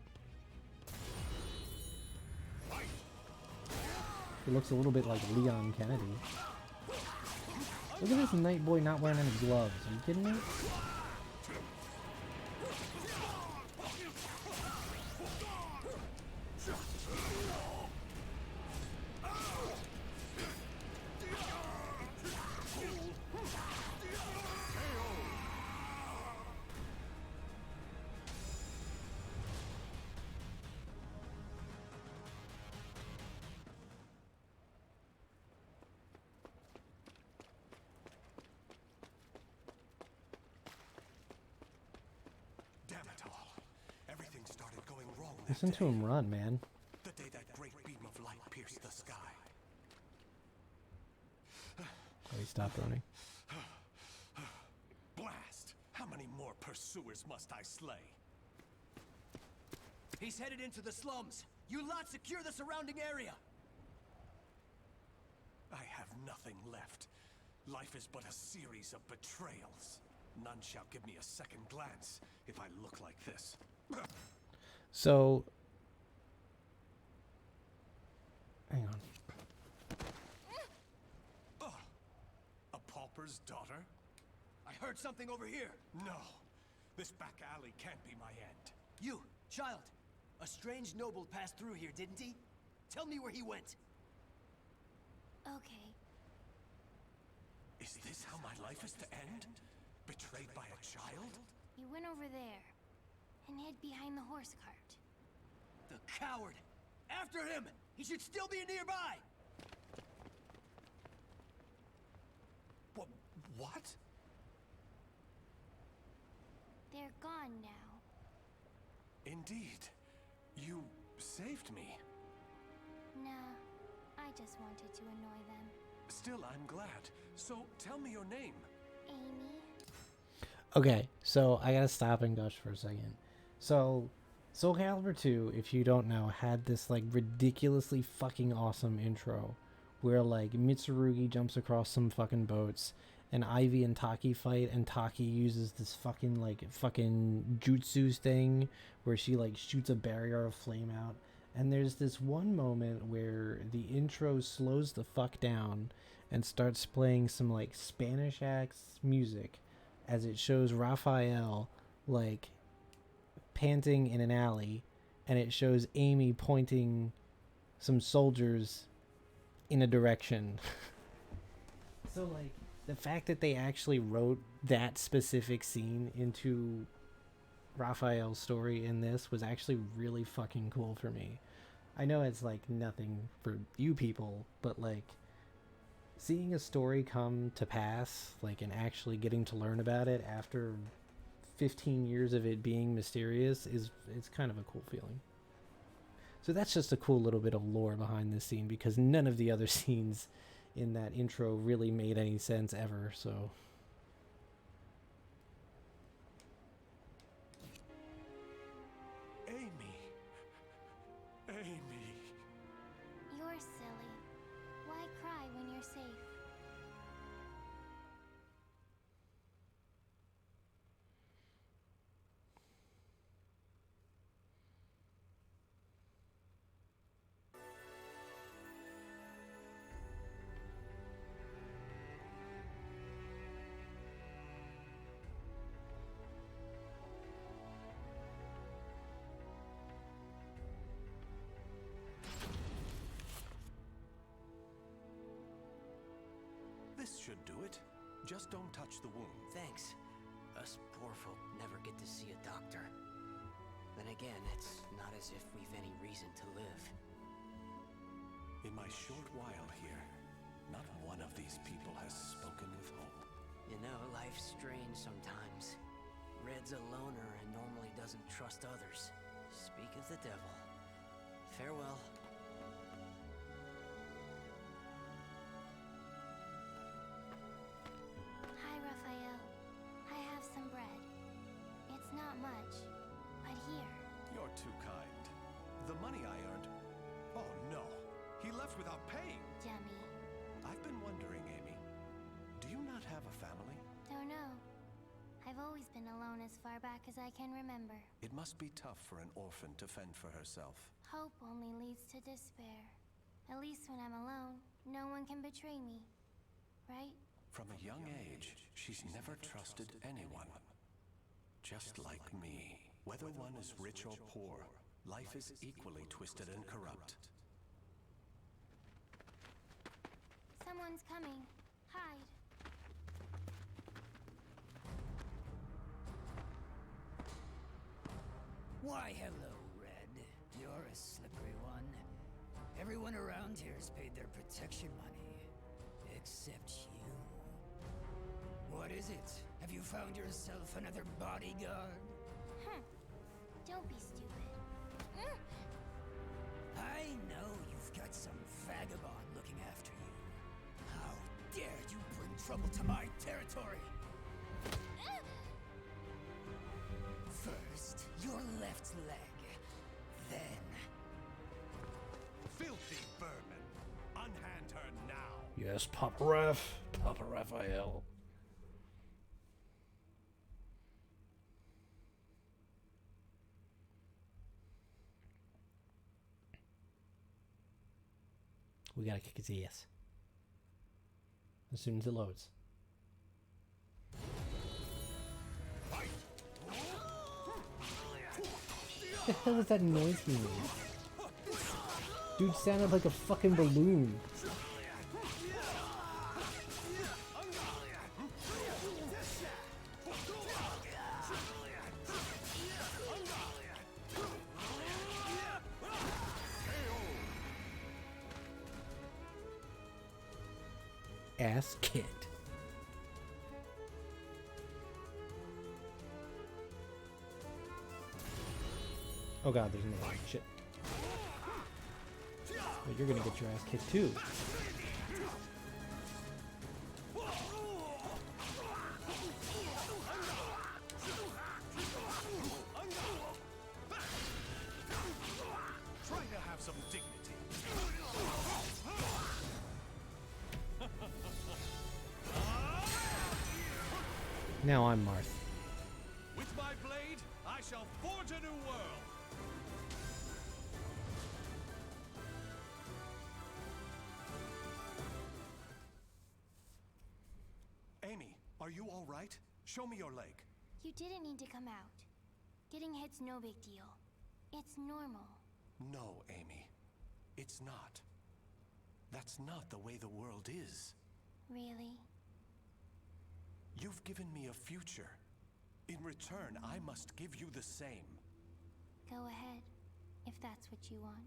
He looks a little bit like Leon Kennedy. Look at this Night Boy not wearing any gloves. Are you kidding me? Listen to him run, man. The day that great beam of light pierced the sky. Oh, he stopped running. Blast! How many more pursuers must I slay? He's headed into the slums. You lot secure the surrounding area. I have nothing left. Life is but a series of betrayals. None shall give me a second glance if I look like this. So, hang on. A pauper's daughter? I heard something over here. No. This back alley can't be my end. You, child. A strange noble passed through here, didn't he? Tell me where he went. Okay. Is this how my life is to end? Betrayed by a child? He went over there and hid behind the horse cart. The coward! After him! He should still be nearby! What? They're gone now. Indeed. You saved me. Nah, I just wanted to annoy them. Still, I'm glad. So, tell me your name. Amy? Okay, so I gotta stop and gush for a second. So, Soul Calibur 2, if you don't know, had this like ridiculously fucking awesome intro where like Mitsurugi jumps across some fucking boats and Ivy and Taki fight, and Taki uses this fucking jutsu thing where she like shoots a barrier of flame out. And there's this one moment where the intro slows the fuck down and starts playing some like Spanish axe music as it shows Raphael like panting in an alley, and it shows Amy pointing some soldiers in a direction. So like the fact that they actually wrote that specific scene into Raphael's story in this was actually really fucking cool for me. I know it's like nothing for you people, but like seeing a story come to pass, like, and actually getting to learn about it after 15 years of it being mysterious it's kind of a cool feeling. So that's just a cool little bit of lore behind this scene, because none of the other scenes in that intro really made any sense ever, so... Amy. Amy. You're silly. Why cry when you're safe? This should do it. Just don't touch the wound. Thanks. Us poor folk never get to see a doctor. Then again, it's not as if we've any reason to live. In my short while here, not one of these people has spoken with hope. You know, life's strange sometimes. Red's a loner and normally doesn't trust others. Speak of the devil. Farewell. Hi, Raphael. I have some bread. It's not much, but here. You're too kind. The money I earned... Oh no! He left without paying! Dummy. I've been wondering, Amy. Do you not have a family? Don't know. I've always been alone as far back as I can remember. It must be tough for an orphan to fend for herself. Hope only leads to despair. At least when I'm alone, no one can betray me. Right? From a young age, she's never trusted anyone. Just like me. Whether one is rich or poor, life is equally twisted and corrupt. Someone's coming. Hide. Why, hello, Red. You're a slippery one. Everyone around here's paid their protection money. Except you. What is it? Have you found yourself another bodyguard? Don't be stupid. I know you've got some vagabond looking after you. How dare you bring trouble to my territory? First, your left leg. Then... Filthy vermin! Unhand her now! Yes, Papa Raph. Papa Raphael. We gotta kick his ass. As soon as it loads. What the hell was that noise he made? Dude sounded like a fucking balloon. Ass kicked. Oh god, there's another one. Shit. Well, you're gonna get your ass kicked too. Try to have some dignity. Now I'm Marth. With my blade, I shall forge a new world. Amy, are you all right? Show me your leg. You didn't need to come out. Getting hit's no big deal. It's normal. No, Amy. It's not. That's not the way the world is. Really? You've given me a future. In return, I must give you the same. Go ahead, if that's what you want.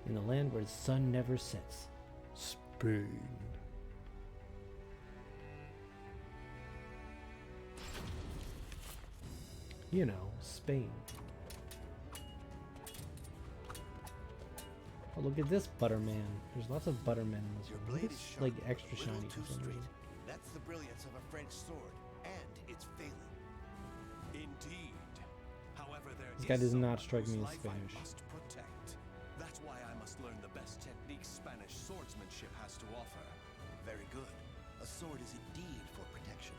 in the land where the sun never sets. Spain. You know, Spain. Oh, look at this Butterman. There's lots of Buttermen in this one. It's like extra shiny for some reason. That's the brilliance of a French sword, and it's failing. Indeed. However, This guy does not strike me as Spanish. Must protect. That's why I must learn the best techniques Spanish swordsmanship has to offer. Very good. A sword is indeed for protection.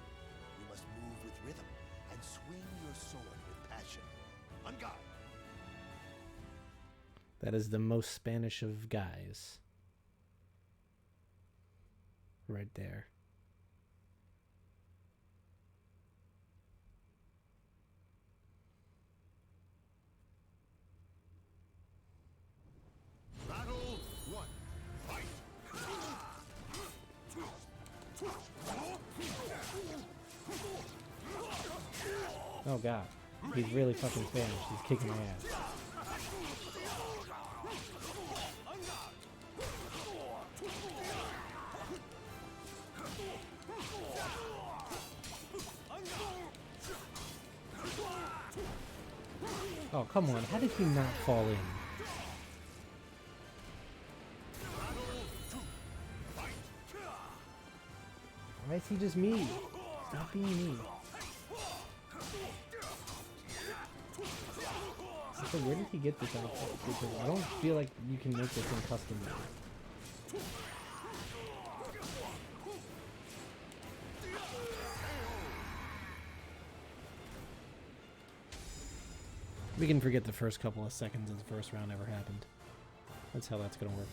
You must move with rhythm and swing your sword with passion. On guard. That is the most Spanish of guys. Right there. Battle 1. Fight! Oh god. He's really fucking Spanish. He's kicking my ass. Oh, come on. How did he not fall in? Why is he just me? Stop being me. So where did he get this outfit? Because I don't feel like you can make this in custom made. We can forget the first couple of seconds of the first round ever happened. That's how that's gonna work.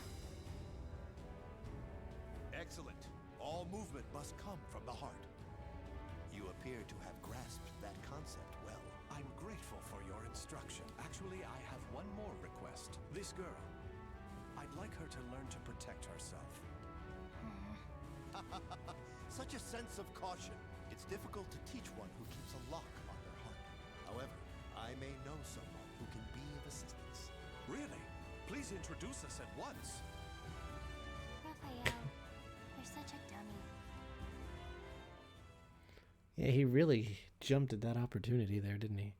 Excellent. All movement must come from the heart. You appear to have grasped that concept well. I'm grateful for your instruction. Actually, I have one more request. This girl. I'd like her to learn to protect herself. Such a sense of caution. It's difficult to teach one who keeps a lock on their heart. However, I may know someone who can be of assistance. Really? Please introduce us at once. Raphael, you're such a dummy. Yeah, he really jumped at that opportunity there, didn't he?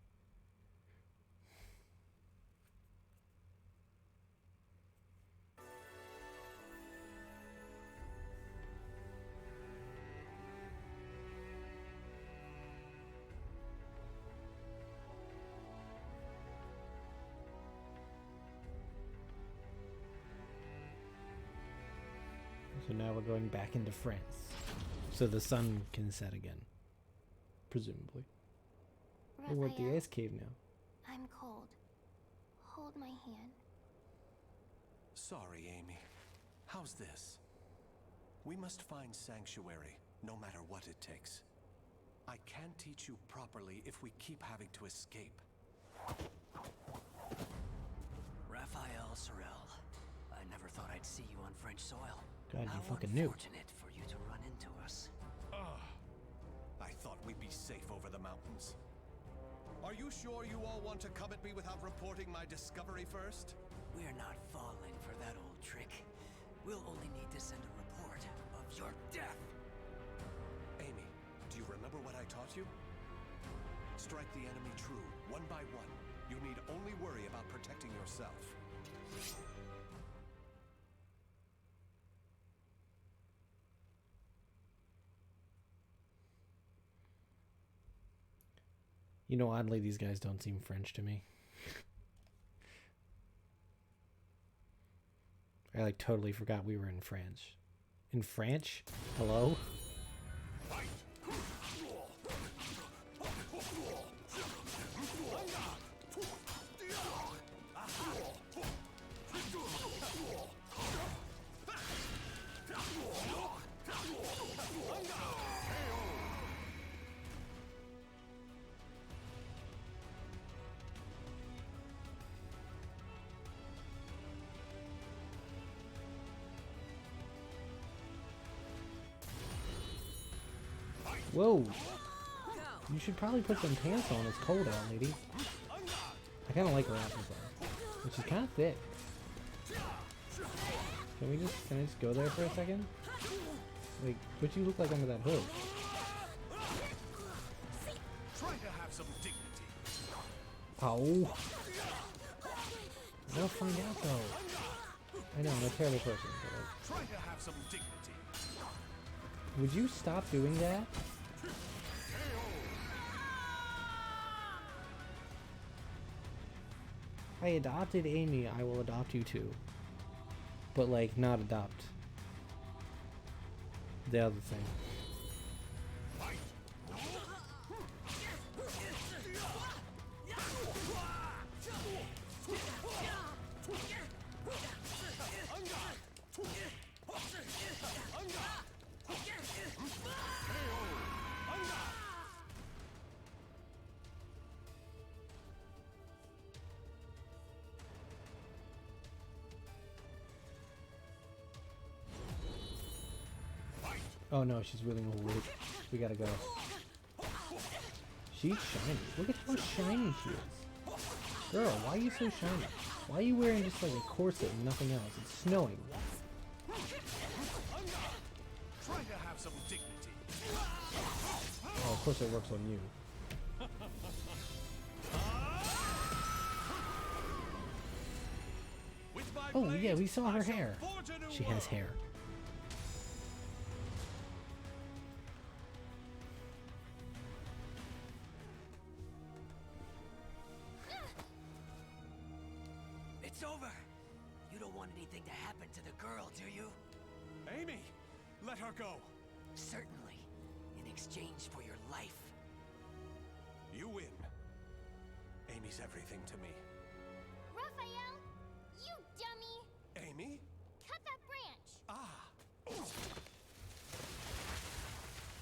So now we're going back into France. So the sun can set again. Presumably. We're at the Raphael, ice cave now. I'm cold. Hold my hand. Sorry, Amy. How's this? We must find sanctuary, no matter what it takes. I can't teach you properly if we keep having to escape. Raphael Sorel. I never thought I'd see you on French soil. God, you How fucking knew. unfortunate for you to run into us. I thought we'd be safe over the mountains. Are you sure you all want to come at me without reporting my discovery first? We're not falling for that old trick. We'll only need to send a report of your death. Amy, do you remember what I taught you? Strike the enemy true, one by one. You need only worry about protecting yourself. You know, oddly, these guys don't seem French to me. I like totally forgot we were in France. In French? Hello? Whoa! You should probably put some pants on. It's cold out, lady. I kind of like her outfit though, but she's kind of thick. Can I just go there for a second? Like, what you look like under that hood? Try to have some dignity. Oh. I'll find out though. I know, I'm a terrible person. But Try to have some dignity. would you stop doing that? I adopted Amy, I will adopt you too. But like, not adopt. The other thing. Oh no, she's wielding a whip. We gotta go. She's shiny. Look at how shiny she is. Girl, why are you so shiny? Why are you wearing just like a corset and nothing else? It's snowing. Try to have some dignity. Oh, of course it works on you. Oh yeah, we saw her hair. She has hair. It's over. You don't want anything to happen to the girl, do you? Amy, let her go. Certainly. In exchange for your life. You win. Amy's everything to me. Raphael, you dummy! Amy? Cut that branch! Ah!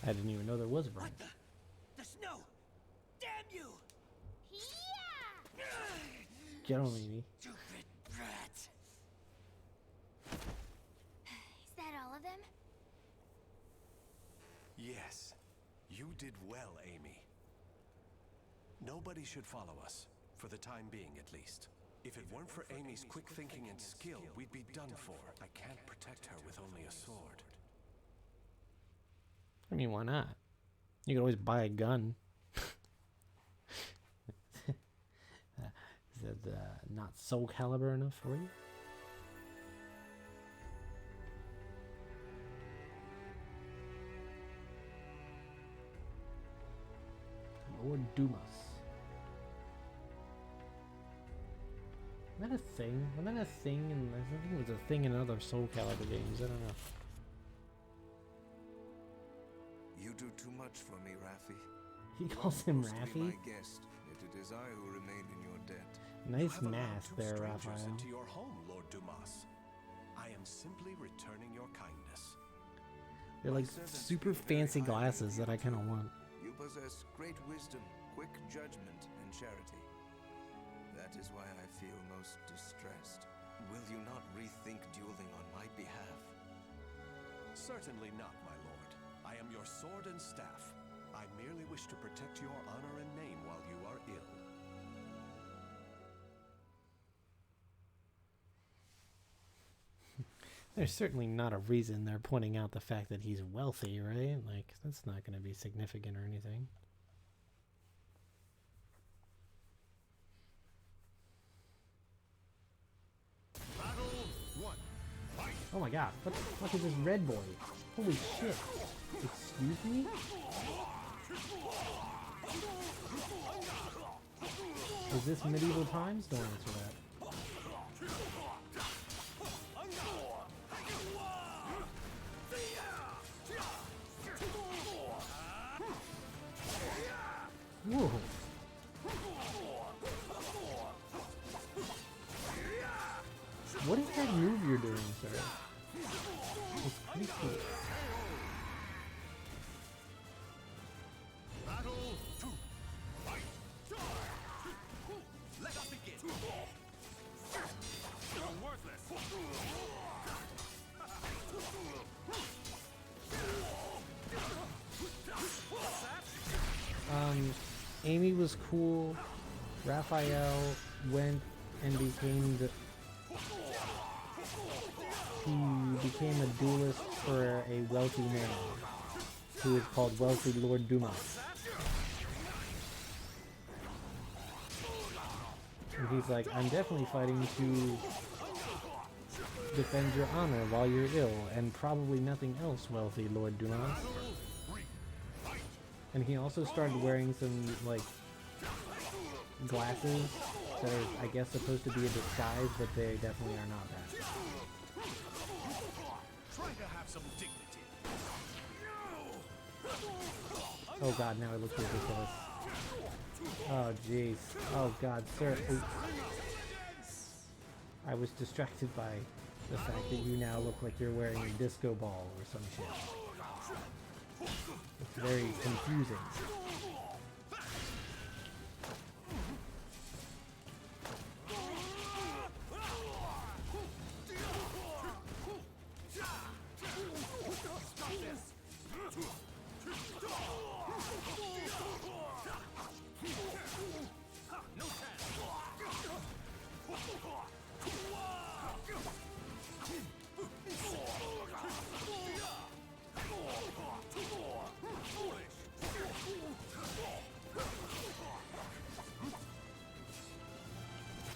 I didn't even know there was a branch. What the snow! Damn you! Yeah! Get on, Amy. Stupid brat! Is that all of them? Yes. You did well, Amy. Nobody should follow us. For the time being, at least. If it weren't for Amy's quick thinking and skill, we'd be done for. I can't protect her with only a sword. I mean, why not? You can always buy a gun. Is that not Soul Calibur enough for you? Lord Dumas. Is that a thing? Wasn't that a thing? And I think it was a thing in other Soul Calibur games. I don't know. You do too much for me, Raffi. He calls him You are supposed to be Raffy. my guest, yet it is I who remain in your debt. Nice You have allowed mask two there, strangers Raphael. into your home, Lord Dumas. I am simply returning your kindness. They're like super fancy glasses that I kind of want. You possess great wisdom, quick judgment, and charity. That is why I feel most distressed. Will you not rethink dueling on my behalf? Certainly not, my lord. I am your sword and staff. I merely wish to protect your honor and name while you are ill. There's certainly not a reason they're pointing out the fact that he's wealthy, right? Like, that's not going to be significant or anything. Battle 1. Fight. Oh my god, what the fuck is this red boy? Holy shit. Excuse me? Is this medieval times? Don't answer that. Whoa. What is that move you're doing, sir? It's pretty cool. Battle 2. Fight. Let us begin. You're worthless. Amy was cool. Raphael went and became the... he became a duelist for a wealthy man who is called Wealthy Lord Dumas. And he's like, I'm definitely fighting to defend your honor while you're ill, and probably nothing else, Wealthy Lord Dumas. And he also started wearing some, like, glasses that are, I guess, supposed to be a disguise, but they definitely are not that. Try to have some dignity. Oh god, now it looks ridiculous. Oh jeez. Oh god, sir. Oops. I was distracted by the fact that you now look like you're wearing a disco ball or some shit. It's very confusing.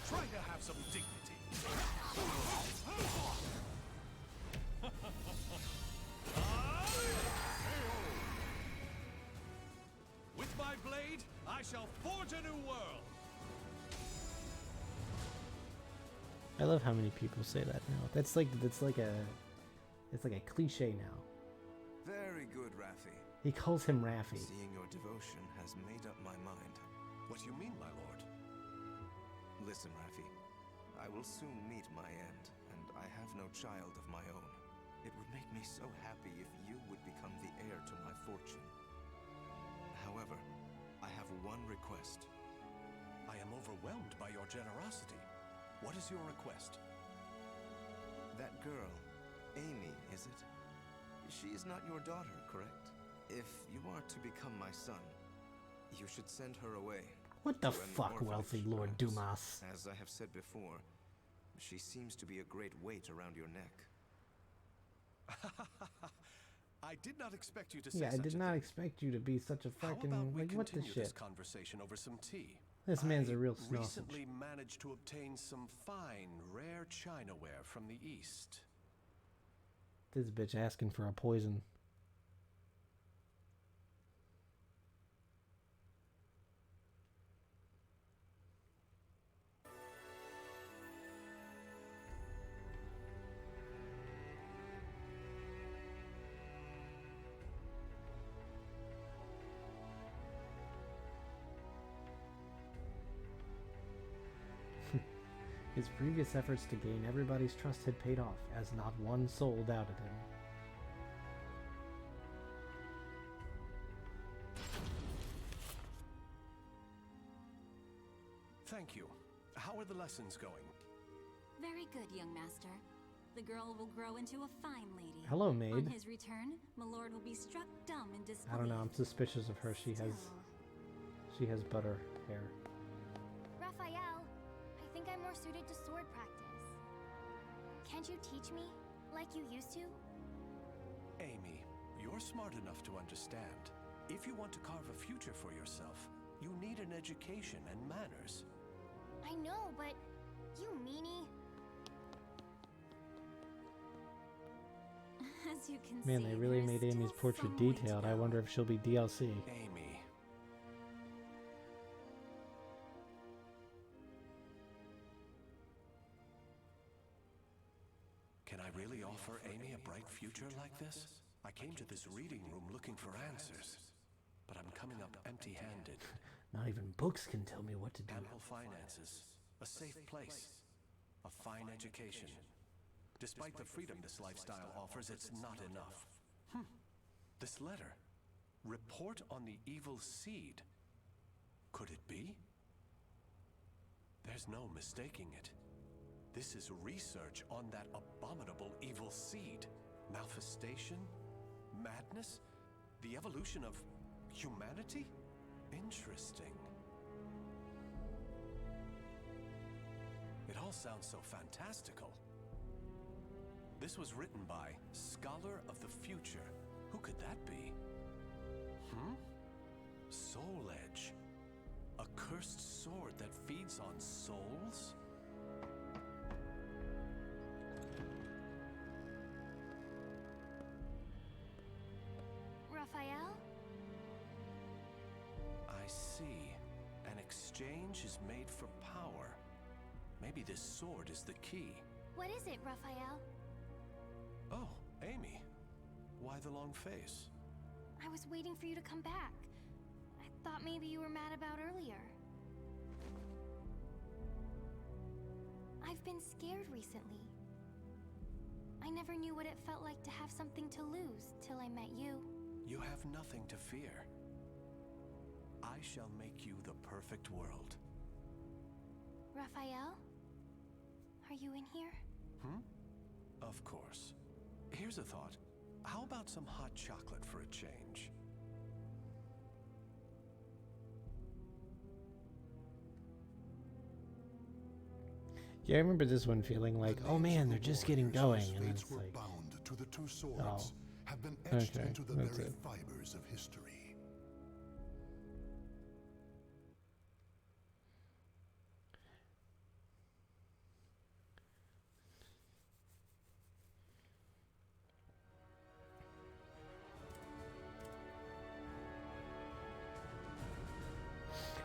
Try to have some dignity. With my blade, I shall forge a new world. I love how many people say that now. It's like a cliche now. Very good, Raphi. He calls him Raffy. Seeing your devotion has made up my mind. What do you mean, my lord? Listen, Raphi. I will soon meet my end, and I have no child of my own. It would make me so happy if you would become the heir to my fortune. However, I have one request. I am overwhelmed by your generosity. What is your request? That girl, Amy, is it? She is not your daughter, correct? If you are to become my son, you should send her away. What the to an fuck, orphanage, Wealthy Lord perhaps. Dumas? As I have said before, she seems to be a great weight around your neck. I did not expect you to say Yeah, I such did a not thing. expect you to be such a How fucking, about we like, what the continue this shit? conversation over some tea? This man's a real I sausage. recently managed to obtain some fine, rare chinaware from the East. This bitch asking for a poison. His previous efforts to gain everybody's trust had paid off, as not one soul doubted him. Thank you. How are the lessons going? Very good, young master. The girl will grow into a fine lady. Hello, maid. On his return, my lord will be struck dumb in disbelief. I don't know, I'm suspicious of her. She has butter hair. Raphael, I think I'm more suited to sword practice. Can't you teach me, like you used to? Amy, you're smart enough to understand. If you want to carve a future for yourself, you need an education and manners. I know, but you meanie. As you can Man, see, they really there is made Amy's still portrait some way to detailed. I go. wonder if she'll be DLC. Amy. Can I really offer Amy a bright future like this? I came to this reading room looking for answers, but I'm coming up empty-handed. Not even books can tell me what to do. Ample finances, a safe place, a fine education. Despite the freedom this lifestyle offers, it's not enough. This letter. Report on the evil seed. Could it be? There's no mistaking it. This is research on that abominable evil seed. Malfestation? Madness? The evolution of humanity? Interesting. It all sounds so fantastical. This was written by Scholar of the Future. Who could that be? Soul Edge. A cursed sword that feeds on souls? Raphael? I see. An exchange is made for power. Maybe this sword is the key. What is it, Raphael? Oh, Amy. Why the long face? I was waiting for you to come back. I thought maybe you were mad about earlier. I've been scared recently. I never knew what it felt like to have something to lose till I met you. You have nothing to fear. I shall make you the perfect world. Raphael? Are you in here? Of course. Here's a thought. How about some hot chocolate for a change? Yeah, I remember this one feeling like, oh man, they're just getting going, and it's like, bound to the two swords oh, have been etched okay, into the that's very it. fibers of history.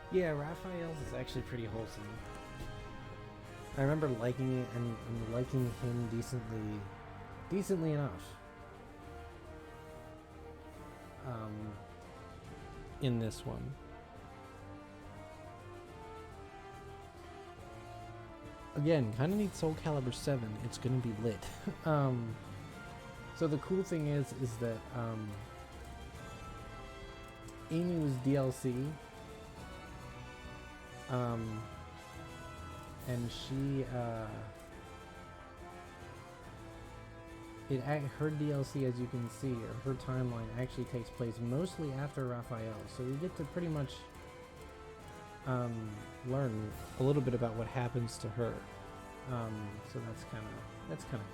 Yeah, Raphael's is actually pretty wholesome. I remember liking it and liking him decently enough. In this one. Again, kind of need Soul Calibur 7. It's gonna be lit. So the cool thing is that Amy was DLC. And she, her DLC, as you can see, or her timeline actually takes place mostly after Raphael, so we get to pretty much learn a little bit about what happens to her. So that's kind of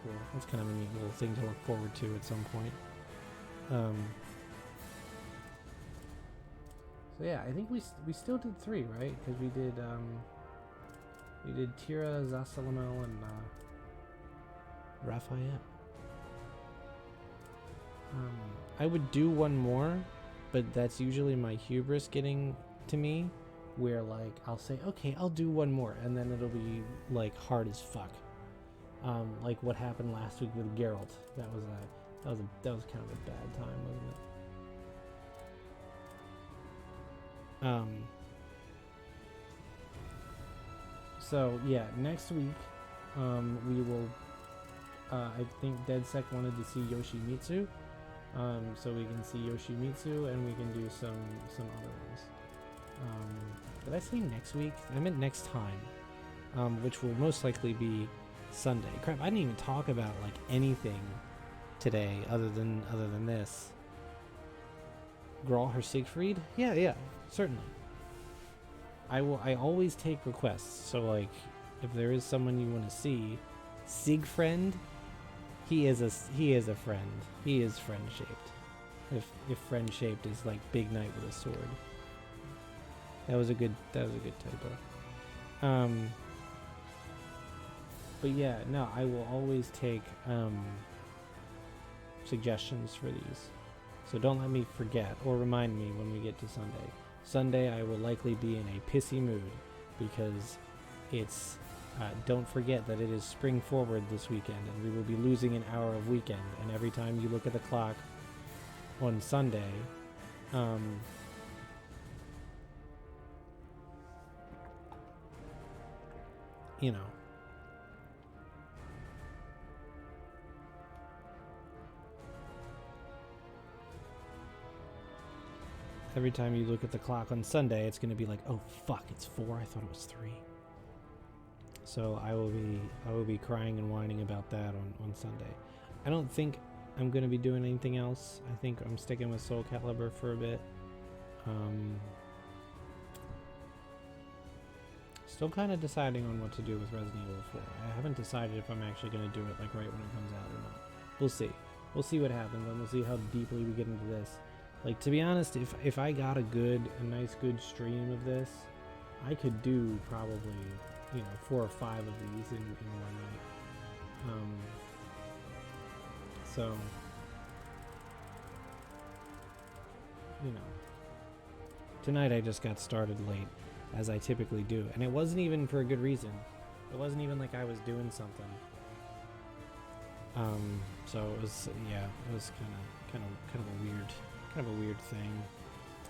cool. That's kind of a neat little thing to look forward to at some point. So yeah, I think we still did 3, right? Because we did Tira, Zasalamel, and Raphael. I would do one more, but that's usually my hubris getting to me, where like I'll say, okay, I'll do one more, and then it'll be like hard as fuck. Like what happened last week with Geralt. That was kind of a bad time, wasn't it? So yeah, next week we will I think DeadSec wanted to see Yoshimitsu, so we can see Yoshimitsu and we can do some other ones. Did I say next week? I meant next time, which will most likely be Sunday. Crap, I didn't even talk about like anything today other than this. Grawl her Siegfried? Yeah, certainly. I always take requests. So like, if there is someone you want to see, Siegfriend, he is a friend. He is friend shaped. If friend shaped is like big knight with a sword. That was a good typo. But yeah, no, I will always take suggestions for these. So don't let me forget or remind me when we get to Sunday. Sunday I will likely be in a pissy mood because it's don't forget that it is spring forward this weekend and we will be losing an hour of weekend, and every time you look at the clock on Sunday, you know, every time you look at the clock on Sunday, it's going to be like, oh fuck, it's 4. I thought it was 3. So I will be crying and whining about that on Sunday. I don't think I'm going to be doing anything else. I think I'm sticking with Soul Calibur for a bit. Still Still kind of deciding on what to do with Resident Evil 4. I haven't decided if I'm actually going to do it like right when it comes out or not. We'll see. We'll see what happens, and we'll see how deeply we get into this. Like, to be honest, if I got a nice good stream of this, I could do probably, 4 or 5 of these in one night. So, tonight I just got started late, as I typically do, and it wasn't even for a good reason. It wasn't even like I was doing something. So it was, it was kind of a weird thing.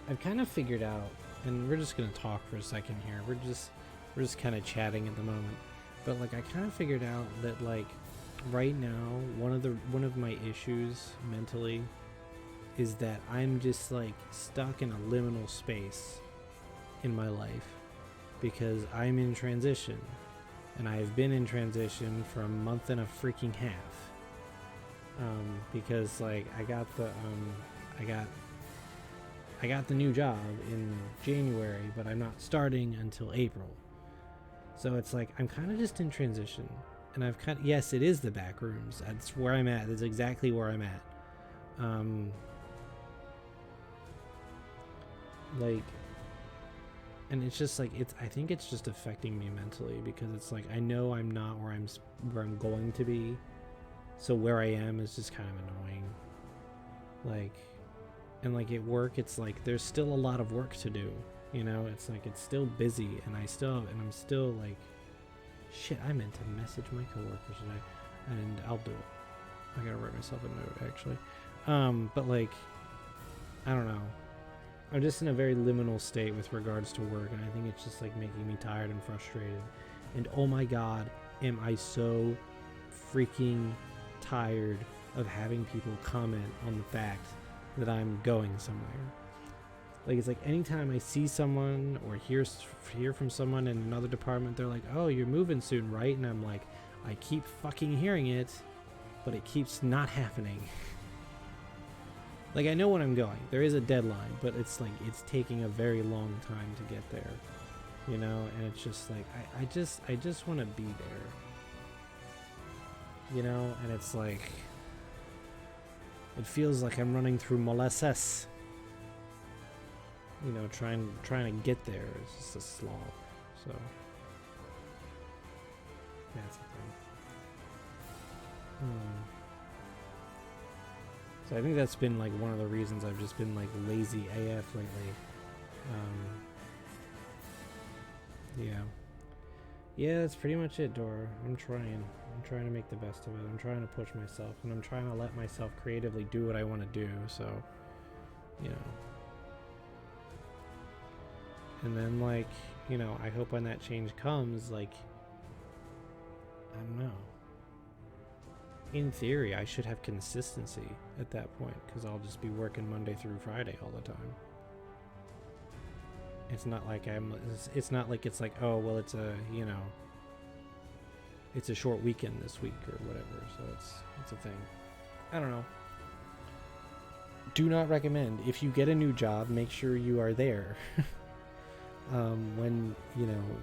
I've kind of figured out, and we're just gonna talk for a second here. We're just kind of chatting at the moment, but like I kind of figured out that like right now one of my issues mentally is that I'm just like stuck in a liminal space in my life because I'm in transition, and I've been in transition for a month and a freaking half. Because like I got the new job in January, but I'm not starting until April. So it's like I'm kind of just in transition, and I've yes, it is the back rooms. That's where I'm at. That's exactly where I'm at. Like, and it's just like I think it's just affecting me mentally because it's like I know I'm not where I'm going to be. So where I am is just kind of annoying. Like, and like at work, it's like there's still a lot of work to do. It's like it's still busy, and I'm still like, shit. I meant to message my coworker today, and I'll do it. I gotta write myself a note actually. But like, I don't know. I'm just in a very liminal state with regards to work, and I think it's just like making me tired and frustrated. And oh my god, am I so freaking tired of having people comment on the fact that I'm going somewhere. Like, it's like anytime I see someone or hear from someone in another department, they're like, oh, you're moving soon, right? And I'm like, I keep fucking hearing it, but it keeps not happening. Like, I know when I'm going. There is a deadline, but it's like it's taking a very long time to get there. And it's just like I just want to be there. And it's like it feels like I'm running through molasses. Trying to get there is just a slog. So that's the thing. So I think that's been like one of the reasons I've just been like lazy AF lately. Yeah, that's pretty much it, Dora. I'm trying to make the best of it. I'm trying to push myself, and I'm trying to let myself creatively do what I want to do, so, And then, like, I hope when that change comes, like, I don't know. In theory, I should have consistency at that point, because I'll just be working Monday through Friday all the time. It's not like it's like, oh, well, it's a, it's a short weekend this week or whatever, so it's a thing. I don't know. Do not recommend. If you get a new job, make sure you are there. When,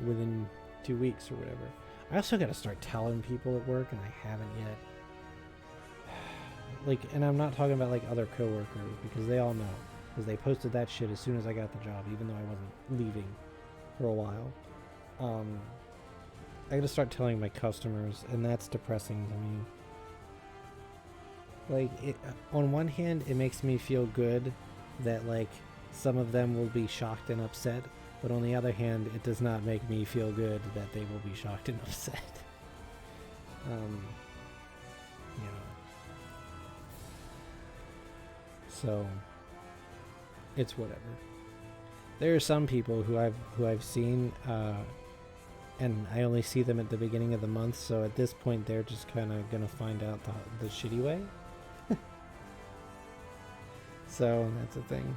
within 2 weeks or whatever. I also got to start telling people at work, and I haven't yet. Like, and I'm not talking about like other coworkers, because they all know. Because they posted that shit as soon as I got the job, even though I wasn't leaving for a while. I gotta start telling my customers, and that's depressing to me. Like, on one hand, it makes me feel good that, like, some of them will be shocked and upset, but on the other hand, it does not make me feel good that they will be shocked and upset. So, it's whatever. There are some people who I've seen, and I only see them at the beginning of the month, so at this point they're just kind of gonna find out the shitty way. So that's a thing.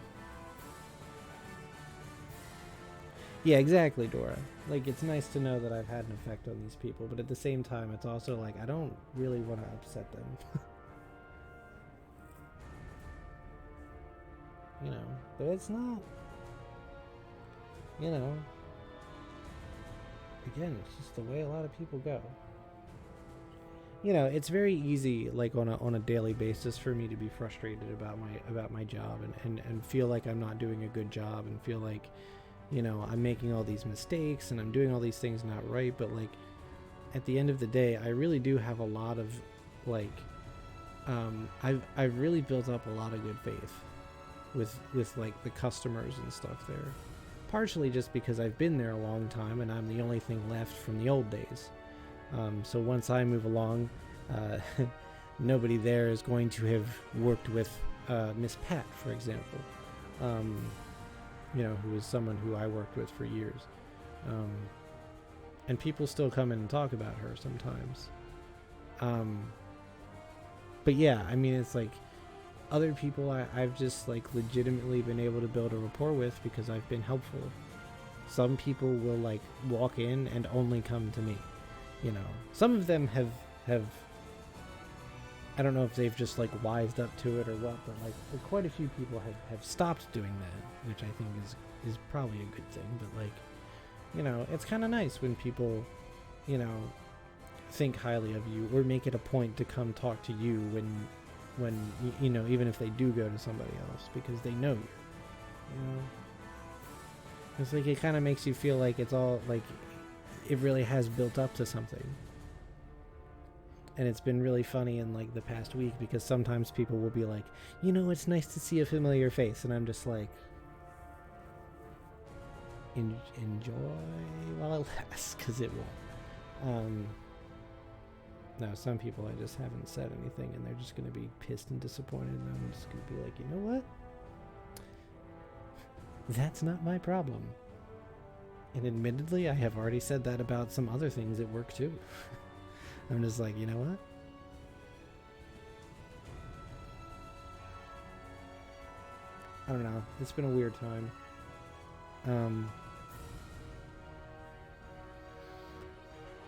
Yeah, exactly, Dora. Like, it's nice to know that I've had an effect on these people, but at the same time, it's also like I don't really want to upset them. But it's not, again, it's just the way a lot of people go. You know, it's very easy, like on a daily basis, for me to be frustrated about my job and feel like I'm not doing a good job and feel like, you know, I'm making all these mistakes and I'm doing all these things not right. But like at the end of the day, I really do have a lot of like I've really built up a lot of good faith with like the customers and stuff there. Partially just because I've been there a long time and I'm the only thing left from the old days. So once I move along, nobody there is going to have worked with Miss Pat, for example. You know, who is someone who I worked with for years. And people still come in and talk about her sometimes. But yeah, I mean, it's like other people I've just like legitimately been able to build a rapport with because I've been helpful. Some people will like walk in and only come to me. You know, some of them have I don't know if they've just like wised up to it or what, but like quite a few people have stopped doing that, which I think is probably a good thing. But like, you know, it's kind of nice when people, you know, think highly of you or make it a point to come talk to you when you know, even if they do go to somebody else because they know you. You know, it's like it kind of makes you feel like it's all like it really has built up to something. And it's been really funny in like the past week because sometimes people will be like, you know, it's nice to see a familiar face, and I'm just like, enjoy while it lasts, because it won't. No, some people I just haven't said anything and they're just going to be pissed and disappointed, and I'm just going to be like, you know what? That's not my problem. And admittedly, I have already said that about some other things at work too. I'm just like, you know what? I don't know. It's been a weird time.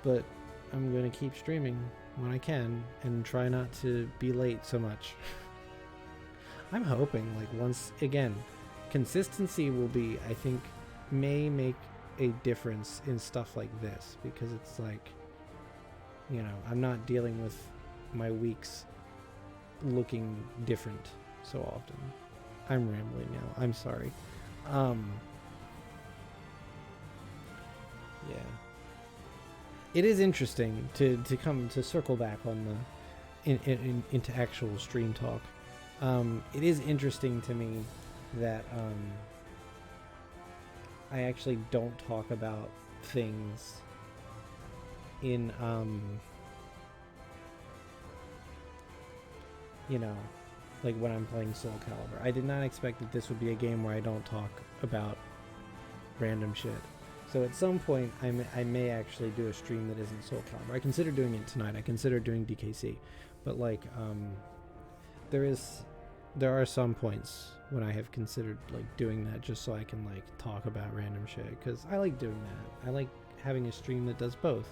But I'm going to keep streaming when I can and try not to be late so much. I'm hoping, like, once again, consistency will be, I think, may make a difference in stuff like this, because it's like, you know, I'm not dealing with my weeks looking different so often. I'm rambling now. I'm sorry. Yeah. It is interesting to come to circle back on the into actual stream talk. It is interesting to me that I actually don't talk about things in you know, like when I'm playing Soul Calibur. I did not expect that this would be a game where I don't talk about random shit. So at some point I may actually do a stream that isn't Soul Calibur. I consider doing it tonight. I consider doing DKC. But like there are some points when I have considered like doing that just so I can like talk about random shit, because I like doing that. I like having a stream that does both.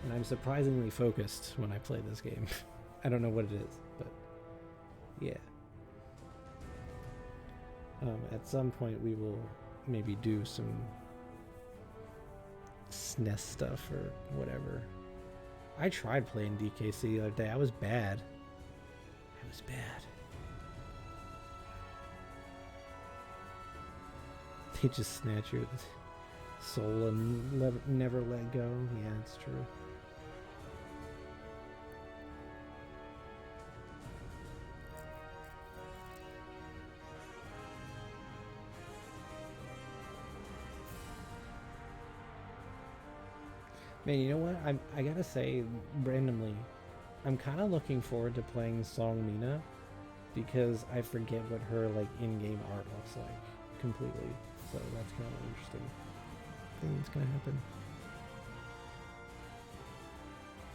And I'm surprisingly focused when I play this game. I don't know what it is, but yeah. At some point we will maybe do some SNES stuff or whatever. I tried playing DKC the other day. I was bad. I was bad. They just snatch your soul and never let go. Yeah, it's true. Man, you know what? I gotta say, randomly, I'm kind of looking forward to playing Song Mina, because I forget what her like in-game art looks like completely. So that's kind of interesting. I think it's gonna happen.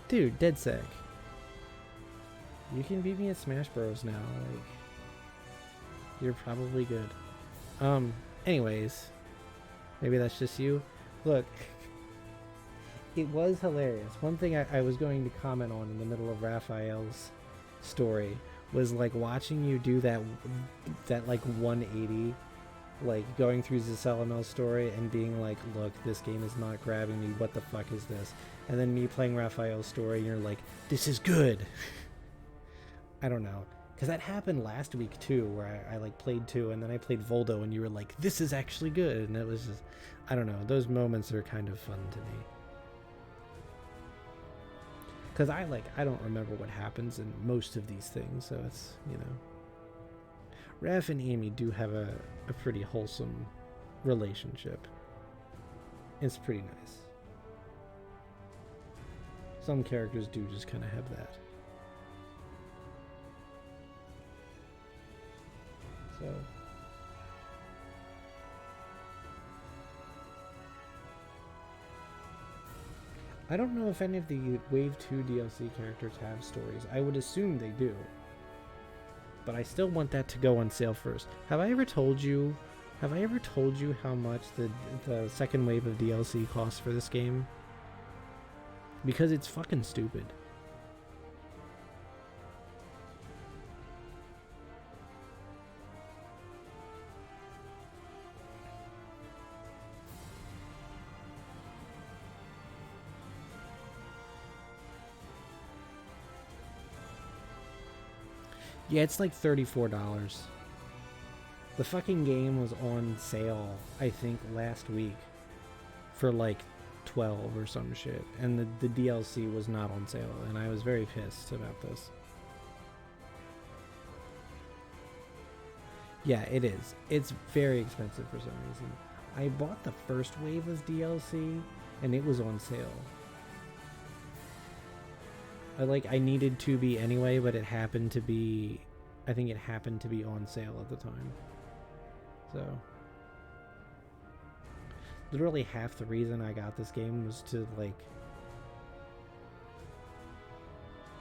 Dude, DeadSec. You can beat me at Smash Bros now. Like, you're probably good. Anyways, maybe that's just you. Look. It was hilarious. One thing I was going to comment on in the middle of Raphael's story was like watching you do that like 180 like going through Zasalamel's story and being like, look, this game is not grabbing me, what the fuck is this? And then me playing Raphael's story and you're like, this is good. I don't know, because that happened last week too, where I like played 2 and then I played Voldo and you were like, this is actually good. And it was just, I don't know, those moments are kind of fun to me. Because I don't remember what happens in most of these things, so it's, you know. Raph and Amy do have a pretty wholesome relationship. It's pretty nice. Some characters do just kind of have that. So... I don't know if any of the Wave 2 DLC characters have stories. I would assume they do. But I still want that to go on sale first. Have I ever told you how much the second wave of DLC costs for this game? Because it's fucking stupid. Yeah, it's like $34. The fucking game was on sale, I think, last week for like 12 or some shit. And the DLC was not on sale, and I was very pissed about this. Yeah, it is. It's very expensive for some reason. I bought the first wave of DLC, and it was on sale. I needed to be anyway, but it happened to be, I think it happened to be on sale at the time. So, literally half the reason I got this game was to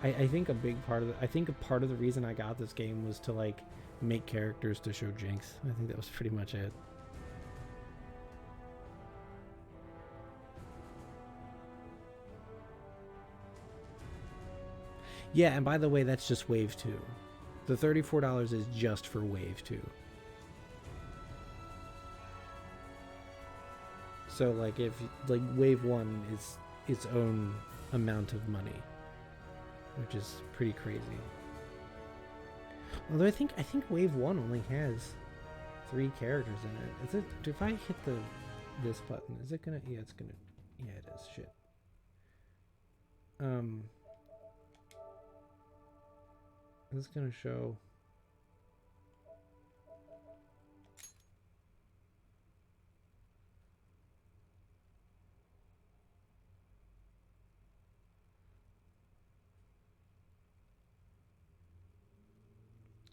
I think a part of the reason I got this game was to make characters to show Jinx. I think that was pretty much it. Yeah, and by the way, that's just Wave 2. The $34 is just for Wave 2. So, if, Wave 1 is its own amount of money, which is pretty crazy. Although I think Wave 1 only has 3 characters in it. Is it, if I hit this button, is it gonna, yeah, it's gonna, yeah, it is, shit. This is gonna show.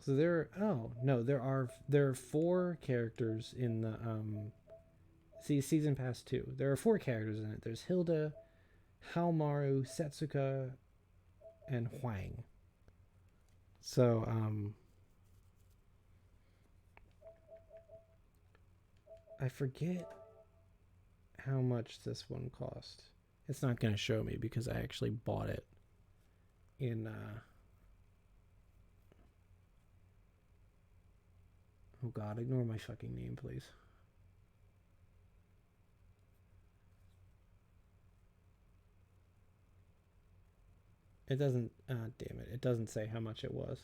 So there are 4 characters in the Season Pass 2. There are 4 characters in it. There's Hilda, Haomaru, Setsuka, and Huang. So, I forget how much this one cost. It's not going to show me because I actually bought it in, oh god, ignore my fucking name, please. It doesn't, damn it, it doesn't say how much it was.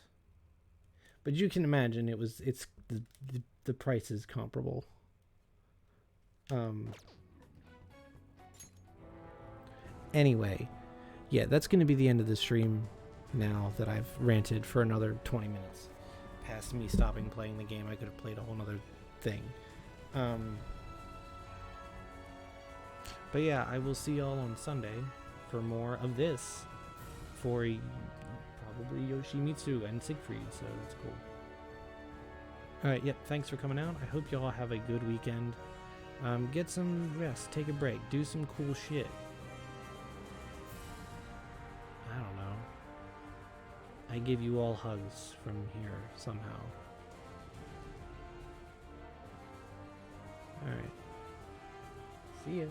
But you can imagine it's the price is comparable. Anyway, yeah, that's going to be the end of the stream now that I've ranted for another 20 minutes. Past me stopping playing the game, I could have played a whole nother thing. But yeah, I will see y'all on Sunday for more of this. For probably Yoshimitsu and Siegfried, so that's cool. Alright, yep, thanks for coming out. I hope y'all have a good weekend. Get some rest, take a break, do some cool shit. I don't know. I give you all hugs from here, somehow. Alright. See ya.